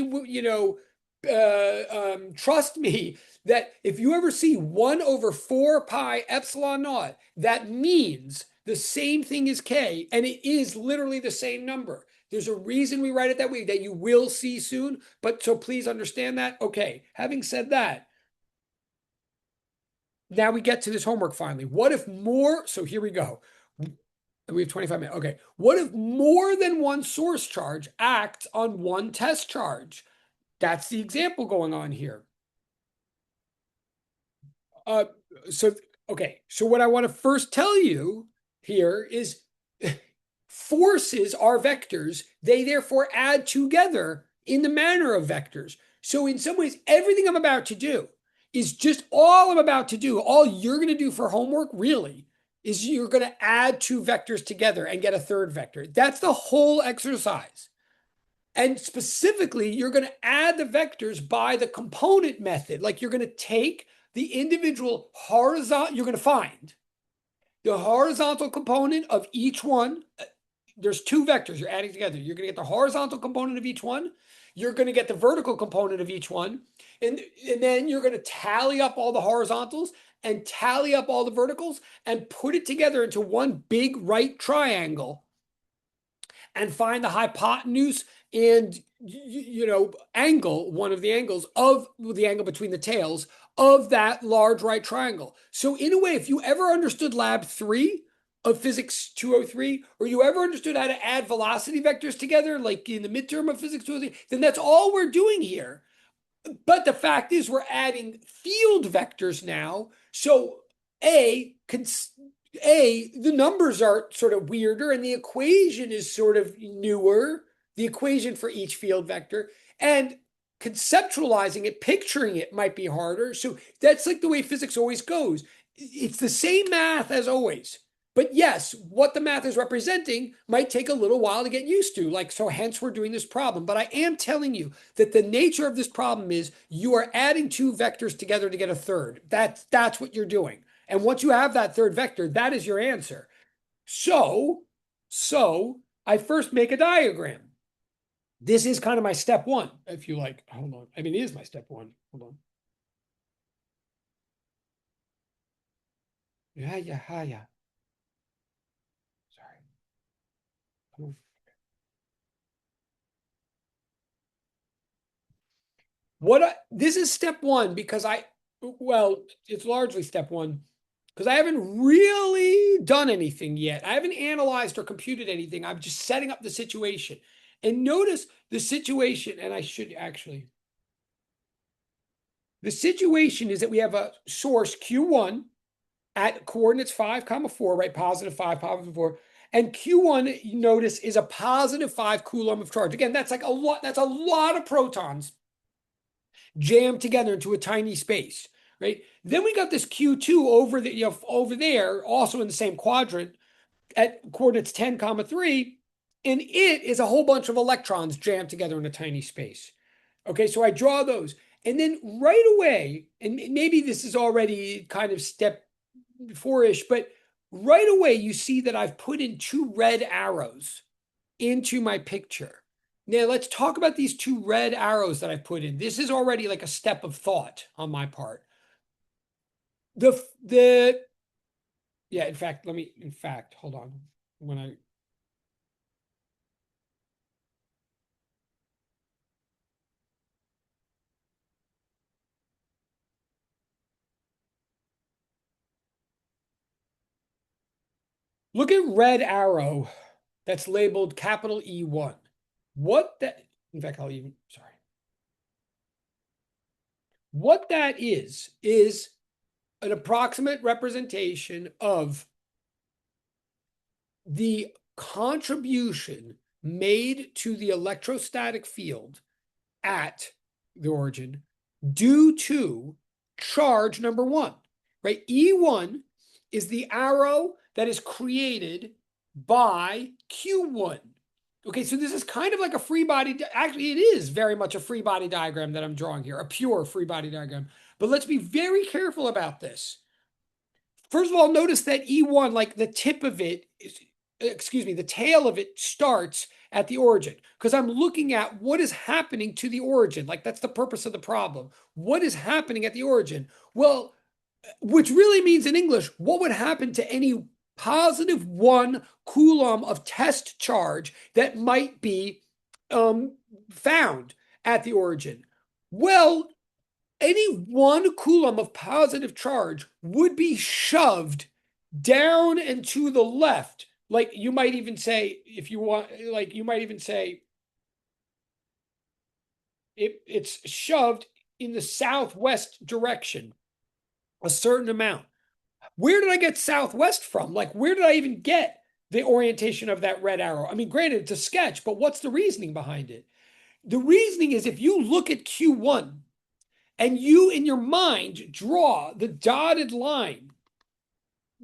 trust me that if you ever see 1 over 4 pi epsilon naught, that means the same thing as K, and it is literally the same number. There's a reason we write it that way that you will see soon, but so please understand that. Okay, having said that, now we get to this homework finally. What if more, so here we go. We have 25 minutes. Okay, what if more than one source charge acts on one test charge? That's the example going on here. So what I want to first tell you here is forces are vectors. They therefore add together in the manner of vectors. So in some ways, everything I'm about to do is just all I'm about to do. All you're going to do for homework really is you're going to add two vectors together and get a third vector. That's the whole exercise. And specifically, you're going to add the vectors by the component method. Like you're going to take the individual horizontal, you're going to find the horizontal component of each one. There's two vectors you're adding together. You're going to get the horizontal component of each one. You're going to get the vertical component of each one. And then you're going to tally up all the horizontals and tally up all the verticals and put it together into one big right triangle and find the hypotenuse and angle, one of the angles of the angle between the tails of that large right triangle. So in a way, if you ever understood lab 3 of physics 203, or you ever understood how to add velocity vectors together, like in the midterm of physics 203, then that's all we're doing here. But the fact is we're adding field vectors now. So the numbers are sort of weirder and the equation is sort of newer, the equation for each field vector, and conceptualizing it, picturing it might be harder. So that's like the way physics always goes. It's the same math as always. But yes, what the math is representing might take a little while to get used to. Like, so hence we're doing this problem. But I am telling you that the nature of this problem is you are adding two vectors together to get a third. That's what you're doing. And once you have that third vector, that is your answer. So I first make a diagram. This is kind of my step one, if you like. Hold on. I mean, it is my step one. Hold on. Yeah. Sorry. Come on. This is step one because it's largely step one because I haven't really done anything yet. I haven't analyzed or computed anything. I'm just setting up the situation. And notice the situation, and I should actually. The situation is that we have a source Q1 at coordinates 5, 4, right? Positive 5, positive 4. And Q1, you notice, is a positive 5 coulomb of charge. Again, that's like a lot. That's a lot of protons jammed together into a tiny space, right? Then we got this Q2 over there, also in the same quadrant at coordinates 10, 3, and it is a whole bunch of electrons jammed together in a tiny space. Okay, so I draw those. And then right away, and maybe this is already kind of step 4-ish, but right away you see that I've put in two red arrows into my picture. Now let's talk about these two red arrows that I've put in. This is already like a step of thought on my part. Yeah, in fact, hold on. Look at red arrow that's labeled capital E1. In fact, what that is an approximate representation of the contribution made to the electrostatic field at the origin due to charge number 1, right? E1 is the arrow that is created by Q1. Okay, so this is kind of like a free body. Actually, it is very much a free body diagram that I'm drawing here, a pure free body diagram. But let's be very careful about this. First of all, notice that E1, like the tip of it, the tail of it starts at the origin because I'm looking at what is happening to the origin. Like that's the purpose of the problem. What is happening at the origin? Well, which really means in English, what would happen to any positive 1 coulomb of test charge that might be found at the origin? Well, any 1 coulomb of positive charge would be shoved down and to the left. Like you might even say, if you want, like you might even say it's shoved in the southwest direction, a certain amount. Where did I get southwest from? Like, where did I even get the orientation of that red arrow? I mean, granted, it's a sketch, but what's the reasoning behind it? The reasoning is if you look at Q1 and you in your mind draw the dotted line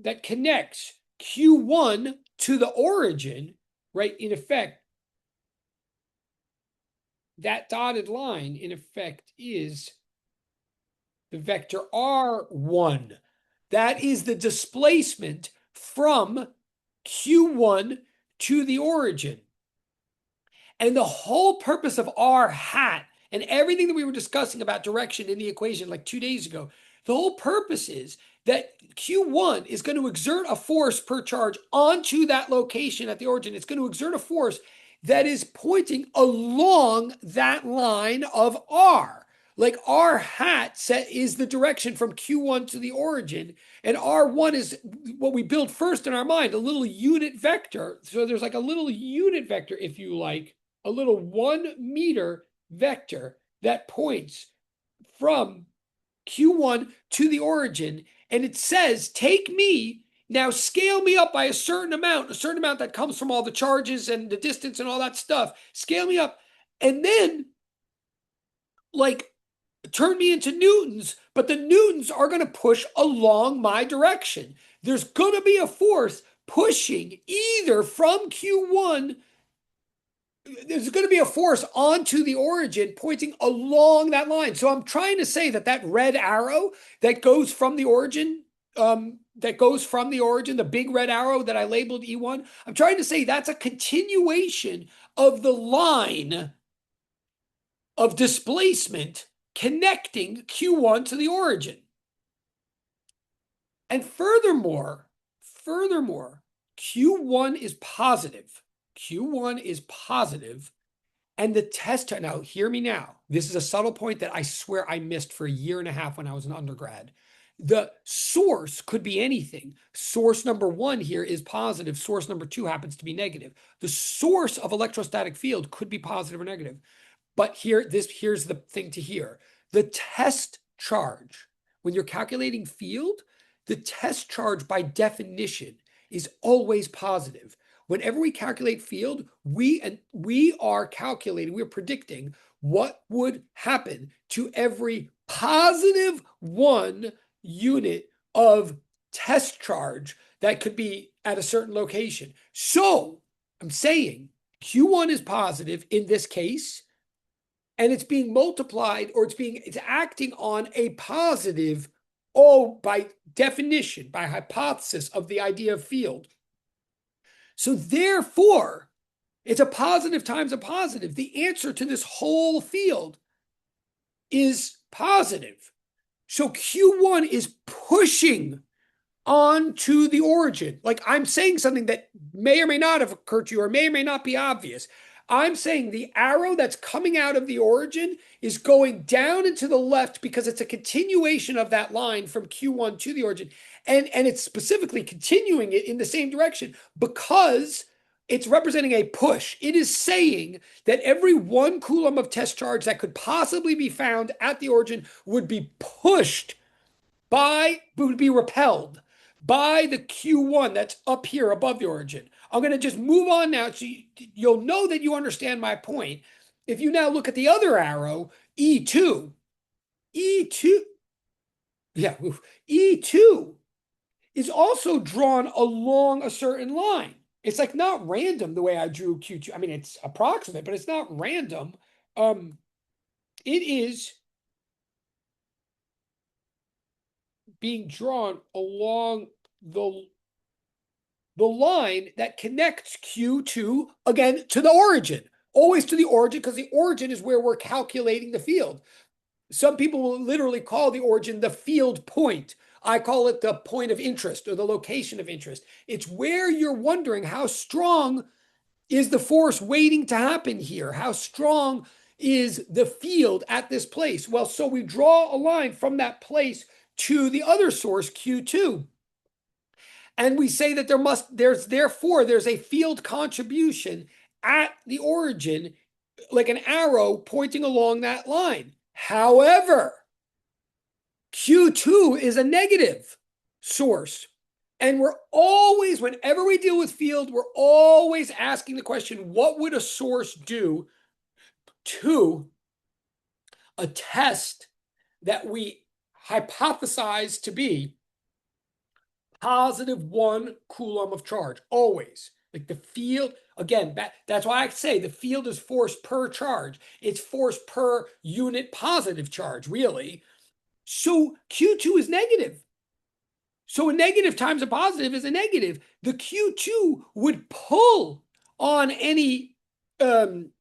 that connects Q1 to the origin, right? In effect, that dotted line, in effect, is the vector R1. That is the displacement from Q1 to the origin. And the whole purpose of R hat and everything that we were discussing about direction in the equation like 2 days ago, the whole purpose is that Q1 is going to exert a force per charge onto that location at the origin. It's going to exert a force that is pointing along that line of R. Like R hat set is the direction from Q1 to the origin, and R1 is what we build first in our mind, a little unit vector. So there's like a little unit vector, if you like, a little 1 meter vector that points from Q1 to the origin. And it says, take me, now scale me up by a certain amount that comes from all the charges and the distance and all that stuff. Scale me up. And then, like, turn me into newtons, but the newtons are going to push along my direction. There's going to be a force pushing either from Q1, there's going to be a force onto the origin pointing along that line. So I'm trying to say that that red arrow that goes from the origin, the big red arrow that I labeled E1, I'm trying to say that's a continuation of the line of displacement connecting Q1 to the origin. And furthermore, Q1 is positive. Q1 is positive, and the test, now hear me now. This is a subtle point that I swear I missed for a year and a half when I was an undergrad. The source could be anything. Source number 1 here is positive. Source number 2 happens to be negative. The source of electrostatic field could be positive or negative. But here's the thing to hear. The test charge, when you're calculating field, the test charge by definition is always positive. Whenever we calculate field, we are predicting what would happen to every positive 1 unit of test charge that could be at a certain location. So I'm saying Q1 is positive in this case, and it's being multiplied, or it's acting on a positive, by definition, by hypothesis of the idea of field. So therefore, it's a positive times a positive. The answer to this whole field is positive. So Q1 is pushing onto the origin. Like, I'm saying something that may or may not have occurred to you, or may not be obvious. I'm saying the arrow that's coming out of the origin is going down and to the left because it's a continuation of that line from Q1 to the origin. And it's specifically continuing it in the same direction because it's representing a push. It is saying that every 1 coulomb of test charge that could possibly be found at the origin would be repelled by the Q1 that's up here above the origin. I'm going to just move on now so you'll know that you understand my point. If you now look at the other arrow, E2, E2 is also drawn along a certain line. It's like not random the way I drew Q2. I mean, it's approximate, but it's not random. It is being drawn along the line that connects Q2, again, to the origin. Always to the origin, because the origin is where we're calculating the field. Some people will literally call the origin the field point. I call it the point of interest, or the location of interest. It's where you're wondering how strong is the force waiting to happen here? How strong is the field at this place? Well, so we draw a line from that place to the other source, Q2. And we say that there's a field contribution at the origin, like an arrow pointing along that line. However, Q2 is a negative source. And whenever we deal with field, we're always asking the question, what would a source do to a test that we hypothesize to be +1 coulomb of charge, always. Like the field, again, that's why I say the field is force per charge. It's force per unit positive charge, really. So Q2 is negative. So a negative times a positive is a negative. The Q2 would pull on any negative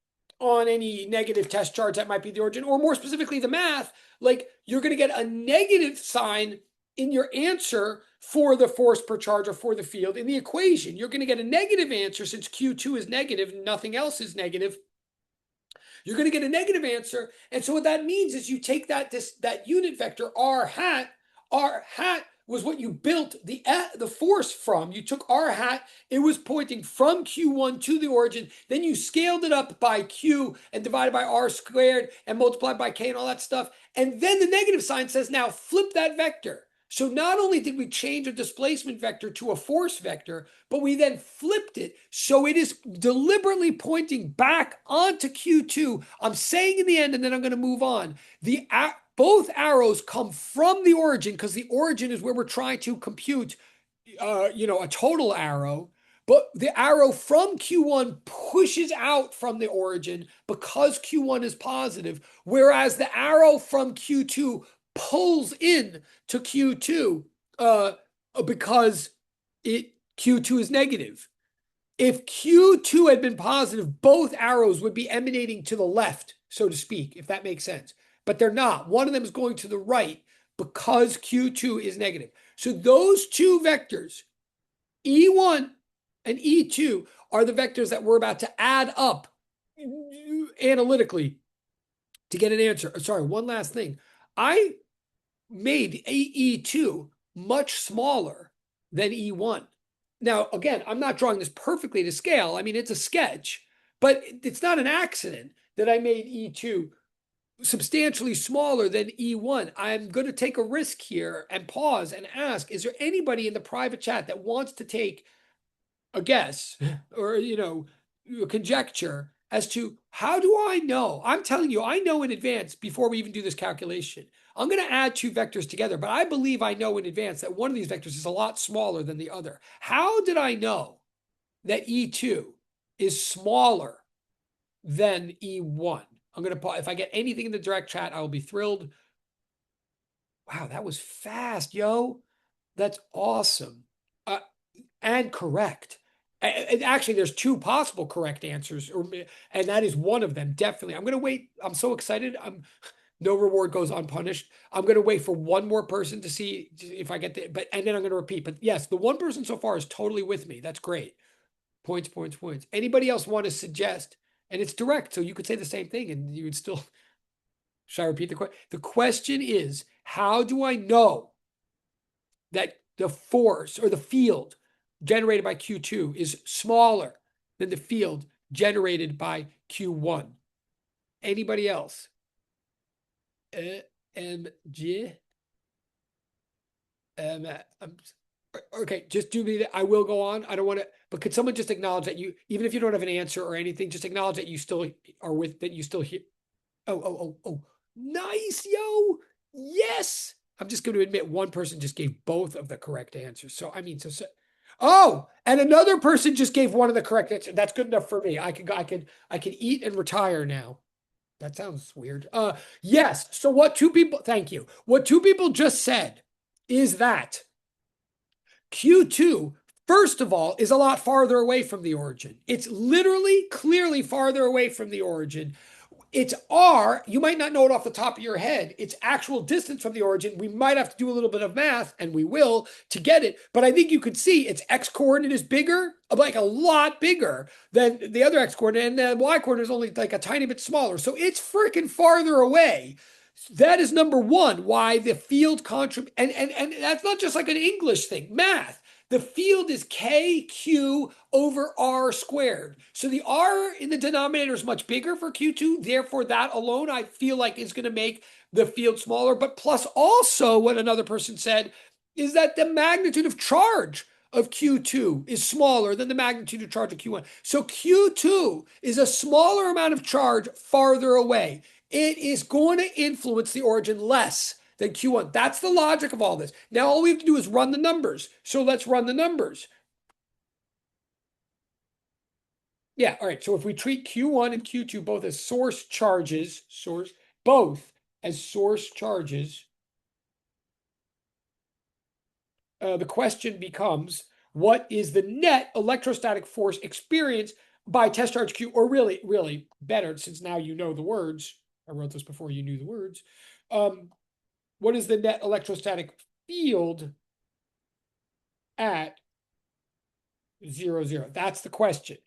test charge that might be the origin, or more specifically the math. Like you're going to get a negative sign in your answer for the force per charge or for the field. In the equation, you're going to get a negative answer since Q2 is negative, nothing else is negative. You're going to get a negative answer. And so what that means is you take that unit vector r hat was what you built the force from. You took r hat, it was pointing from Q1 to the origin. Then you scaled it up by Q and divided by r squared and multiplied by K and all that stuff. And then the negative sign says, now flip that vector. So not only did we change a displacement vector to a force vector, but we then flipped it. So it is deliberately pointing back onto Q2. I'm saying in the end, and then I'm going to move on. Both arrows come from the origin because the origin is where we're trying to compute, a total arrow. But the arrow from Q1 pushes out from the origin because Q1 is positive, whereas the arrow from Q2 pulls in to Q2 because Q2 is negative. If Q2 had been positive, both arrows would be emanating to the left, so to speak, if that makes sense. But they're not. One of them is going to the right because Q2 is negative. So those two vectors, E1 and E2, are the vectors that we're about to add up analytically to get an answer. Sorry, one last thing. I made E2 much smaller than E1. Now, again, I'm not drawing this perfectly to scale. I mean, it's a sketch, but it's not an accident that I made E2 substantially smaller than E1. I'm going to take a risk here and pause and ask, is there anybody in the private chat that wants to take a guess or, a conjecture as to how do I know? I'm telling you, I know in advance before we even do this calculation. I'm going to add two vectors together, but I believe I know in advance that one of these vectors is a lot smaller than the other. How did I know that E2 is smaller than E1? I'm going to pause. If I get anything in the direct chat, I will be thrilled. Wow, that was fast, yo. That's awesome. And correct. And actually, there's two possible correct answers, and that is one of them, definitely. I'm going to wait. I'm so excited. No reward goes unpunished. I'm going to wait for one more person to see if I get and then I'm going to repeat. But yes, the one person so far is totally with me. That's great. Points. Anybody else want to suggest? And it's direct, so you could say the same thing and you would still. Should I repeat the question? The question is, how do I know that the force or the field generated by Q2 is smaller than the field generated by Q1? Anybody else? MG. Okay, just do me that. I will go on. I don't want to, but could someone just acknowledge that you, even if you don't have an answer or anything, just acknowledge that you still are with, that you still hear. Oh, nice, yo. Yes. I'm just going to admit one person just gave both of the correct answers. So, oh, and another person just gave one of the correct answers. That's good enough for me. I can eat and retire now. That sounds weird. Yes. So what two people, thank you. What two people just said is that Q2, first of all, is a lot farther away from the origin. It's literally, clearly farther away from the origin. It's R, you might not know it off the top of your head. It's actual distance from the origin. We might have to do a little bit of math, and we will, to get it. But I think you could see its X coordinate is bigger, like a lot bigger than the other X coordinate, and the Y coordinate is only like a tiny bit smaller. So it's freaking farther away. That is number one, why the field contribute, and that's not just like an English thing, math. The field is KQ over R squared. So the R in the denominator is much bigger for Q2. Therefore, that alone, I feel like is going to make the field smaller. But plus also what another person said is that the magnitude of charge of Q2 is smaller than the magnitude of charge of Q1. So Q2 is a smaller amount of charge farther away. It is going to influence the origin less then Q1. That's the logic of all this. Now all we have to do is run the numbers. So let's run the numbers. Yeah, all right. So if we treat Q1 and Q2 both as source charges, both as source charges, the question becomes, what is the net electrostatic force experienced by test charge Q? Or really, really better, since now you know the words. I wrote this before you knew the words. What is the net electrostatic field at 0, 0? That's the question.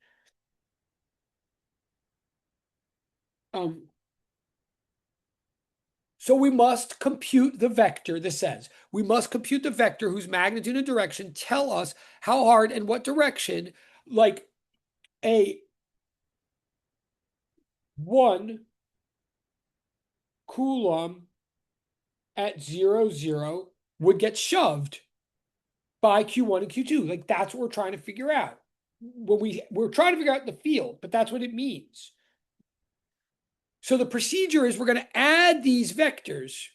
So we must compute the vector. This says we must compute the vector whose magnitude and direction tell us how hard and what direction, like a 1 coulomb at 0, 0 would get shoved by Q1 and Q2. Like that's what we're trying to figure out. When we're trying to figure out the field, but that's what it means. So the procedure is we're going to add these vectors.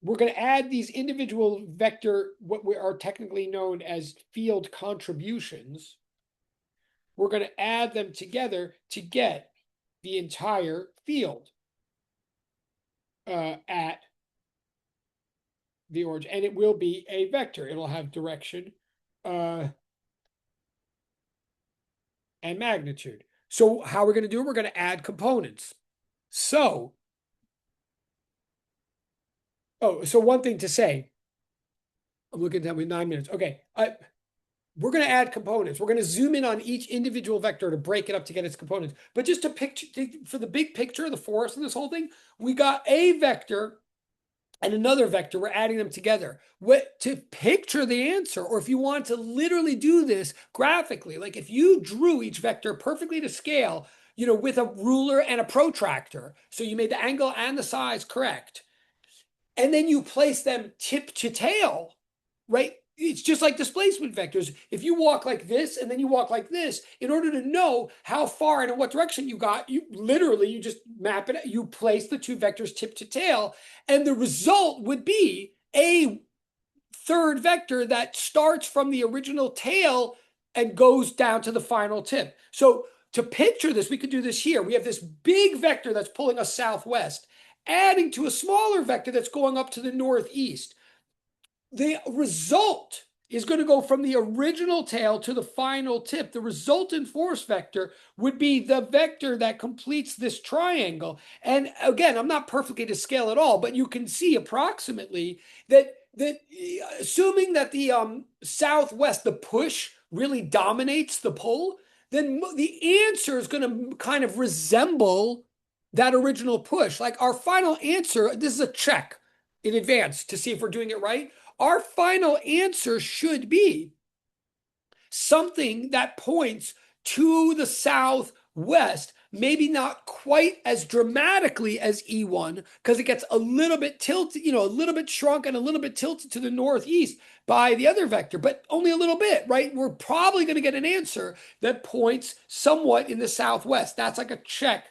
We're going to add these individual vector, what we are technically known as field contributions. We're going to add them together to get the entire field at the origin. And it will be a vector. It'll have direction and magnitude. So how we're going to do it, we're going to add components. So one thing to say, I'm looking at that with 9 minutes. Okay, we're going to add components. We're going to zoom in on each individual vector to break it up to get its components. But just to picture, for the big picture, the forest and this whole thing, we got a vector and another vector. We're adding them together. To picture the answer, or if you want to literally do this graphically, like if you drew each vector perfectly to scale, with a ruler and a protractor, so you made the angle and the size correct, and then you place them tip to tail, right? It's just like displacement vectors. If you walk like this and then you walk like this, in order to know how far and in what direction you got, you just map it. You place the two vectors tip to tail, and the result would be a third vector that starts from the original tail and goes down to the final tip. So to picture this, we could do this here. We have this big vector that's pulling us southwest, adding to a smaller vector that's going up to the northeast. The result is going to go from the original tail to the final tip. The resultant force vector would be the vector that completes this triangle. And again, I'm not perfectly to scale at all, but you can see approximately that assuming that the southwest, the push really dominates the pull, then the answer is going to kind of resemble that original push. Like our final answer, this is a check in advance to see if we're doing it right. Our final answer should be something that points to the southwest, maybe not quite as dramatically as E1, because it gets a little bit tilted, a little bit shrunk and a little bit tilted to the northeast by the other vector, but only a little bit, right? We're probably going to get an answer that points somewhat in the southwest. That's like a check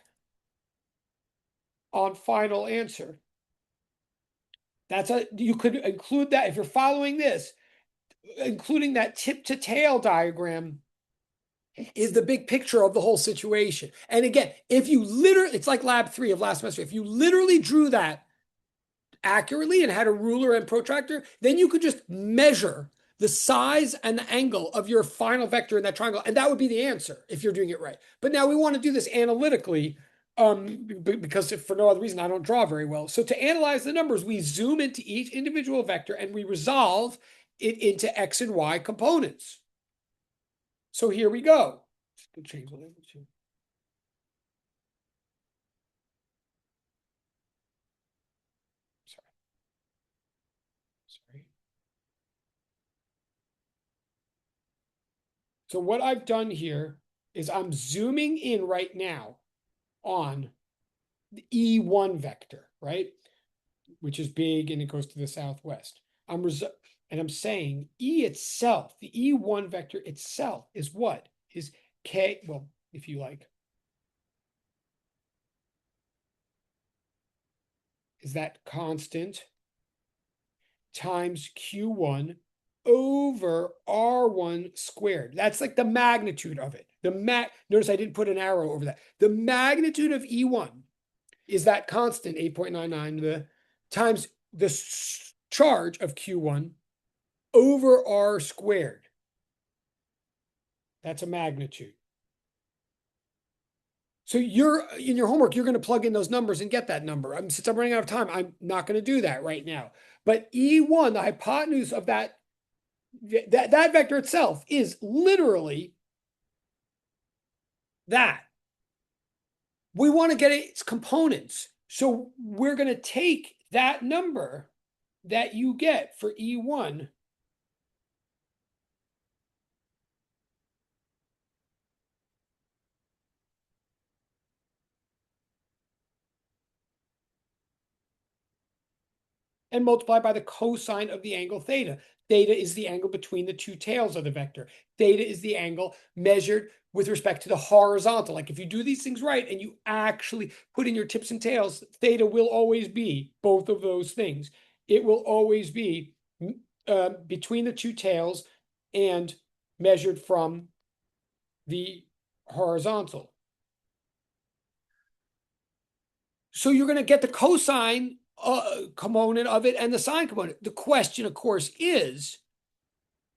on final answer. You could include that if you're following this, including that tip to tail diagram is the big picture of the whole situation. And again, if you literally, it's like lab 3 of last semester. If you literally drew that accurately and had a ruler and protractor, then you could just measure the size and the angle of your final vector in that triangle. And that would be the answer if you're doing it right. But now we want to do this analytically because if for no other reason, I don't draw very well. So to analyze the numbers, we zoom into each individual vector and we resolve it into X and Y components. So here we go. Change the language here. Sorry. So what I've done here is I'm zooming in right now on the E1 vector, right? Which is big and it goes to the southwest. And I'm saying E itself, the E1 vector itself is what? Is K, well, if you like. is that constant times Q1 over R1 squared. That's like the magnitude of it. Notice I didn't put an arrow over that. The magnitude of E1 is that constant 8.99 times the charge of Q1 over R squared. That's a magnitude. So you're in your homework, you're going to plug in those numbers and get that number. Since I'm running out of time, I'm not going to do that right now. But E1, the hypotenuse of that vector itself is literally that. We want to get its components. So we're going to take that number that you get for E1 and multiply by the cosine of the angle theta. Theta is the angle between the two tails of the vector. Theta is the angle measured with respect to the horizontal. Like if you do these things right and you actually put in your tips and tails, theta will always be both of those things. It will always be between the two tails and measured from the horizontal. So you're going to get the cosine component of it and the sine component. The question, of course, is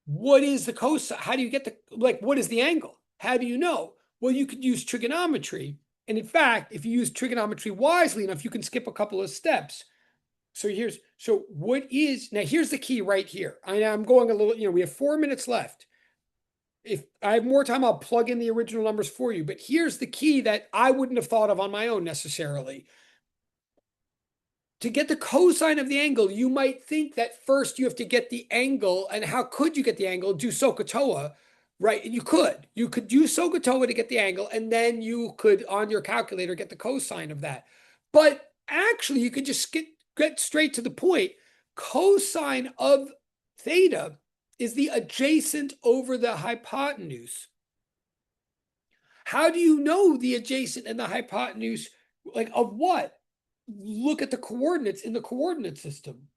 what is the cosine? How do you get what is the angle? How do you know? Well, you could use trigonometry. And in fact, if you use trigonometry wisely enough, you can skip a couple of steps. So here's the key right here. I'm going a little, we have 4 minutes left. If I have more time, I'll plug in the original numbers for you. But here's the key that I wouldn't have thought of on my own necessarily. To get the cosine of the angle, you might think that first you have to get the angle. And how could you get the angle? Do SOHCAHTOA, right? And you could use SOHCAHTOA to get the angle, and then you could, on your calculator, get the cosine of that. But actually, you could just get straight to the point. Cosine of theta is the adjacent over the hypotenuse. How do you know the adjacent and the hypotenuse, of what? Look at the coordinates in the coordinate system.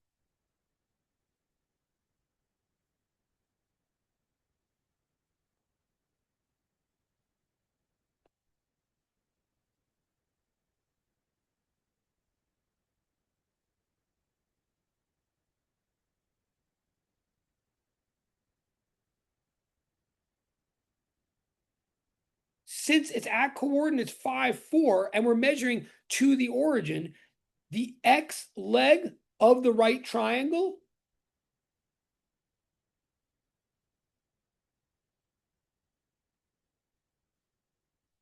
Since it's at coordinates 5, 4, and we're measuring to the origin, the x leg of the right triangle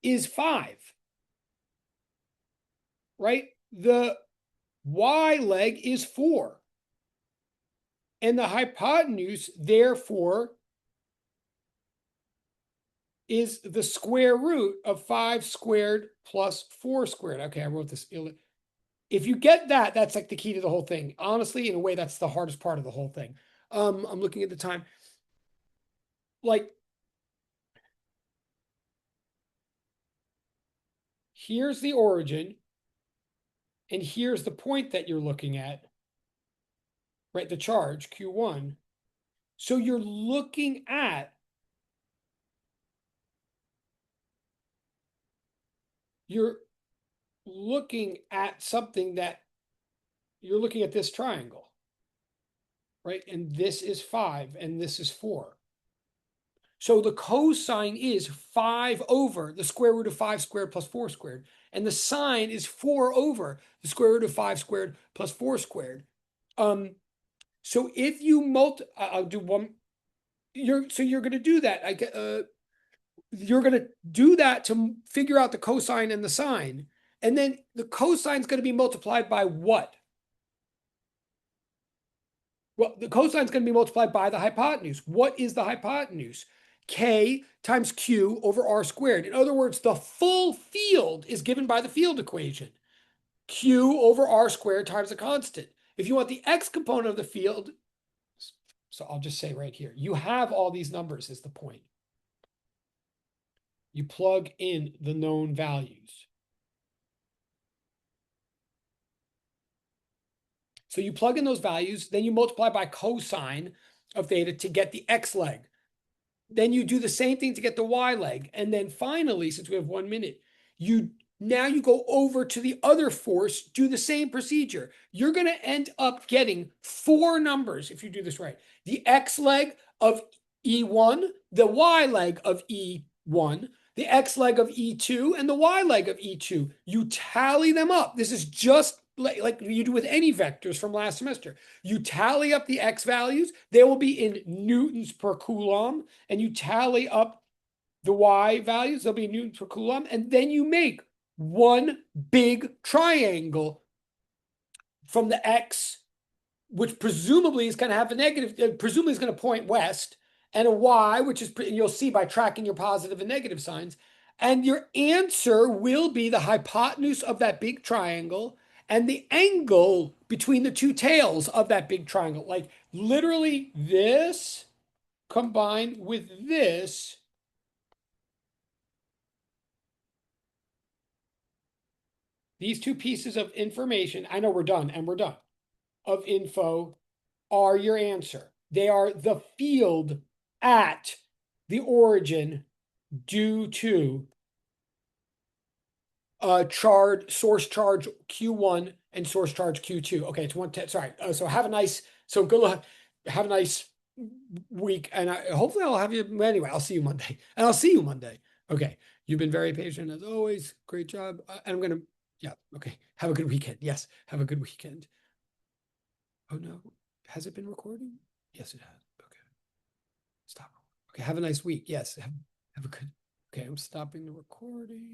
is 5, right? The y leg is 4. And the hypotenuse, therefore, is the square root of 5 squared plus 4 squared. Okay, I wrote this. If you get that, that's like the key to the whole thing. Honestly, in a way, that's the hardest part of the whole thing. I'm looking at the time. Here's the origin, and here's the point that you're looking at, right? The charge, Q1. So you're looking at something that you're looking at this triangle, right? And this is 5 and this is 4. So the cosine is 5 over the square root of 5 squared plus 4 squared. And the sine is 4 over the square root of 5 squared plus 4 squared. So if you I'll do one. You're going to do that. You're going to do that to figure out the cosine and the sine. And then the cosine is going to be multiplied by what? Well, the cosine is going to be multiplied by the hypotenuse. What is the hypotenuse? K times Q over R squared. In other words, the full field is given by the field equation. Q over R squared times the constant. If you want the X component of the field, so I'll just say right here, you have all these numbers is the point. You plug in the known values. So you plug in those values, then you multiply by cosine of theta to get the x leg. Then you do the same thing to get the y leg. And then finally, since we have 1 minute, now you go over to the other force, do the same procedure. You're going to end up getting 4 numbers if you do this right. The x leg of E1, the y leg of E1, the x leg of E2, and the y leg of E2. You tally them up. This is just like you do with any vectors from last semester. You tally up the x values. They will be in newtons per coulomb. And you tally up the y values. They'll be newtons per coulomb. And then you make one big triangle from the x, which presumably is going to have a negative, presumably is going to point west, and a y, which is, you'll see by tracking your positive and negative signs. And your answer will be the hypotenuse of that big triangle and the angle between the two tails of that big triangle. Like literally this combined with this. These two pieces of information, I know we're done, and we're done, of info are your answer. They are the field at the origin due to source charge Q1 and source charge Q2. Okay, it's 110. Sorry. So have a nice, so good luck. Have a nice week. And hopefully I'll have you, anyway, I'll see you Monday. And I'll see you Monday. Okay. You've been very patient as always. Great job. And I'm going to, yeah. Okay. Have a good weekend. Yes. Have a good weekend. Oh no. Has it been recording? Yes, it has. Okay. Stop. Okay. Have a nice week. Yes. Have a good, okay. I'm stopping the recording.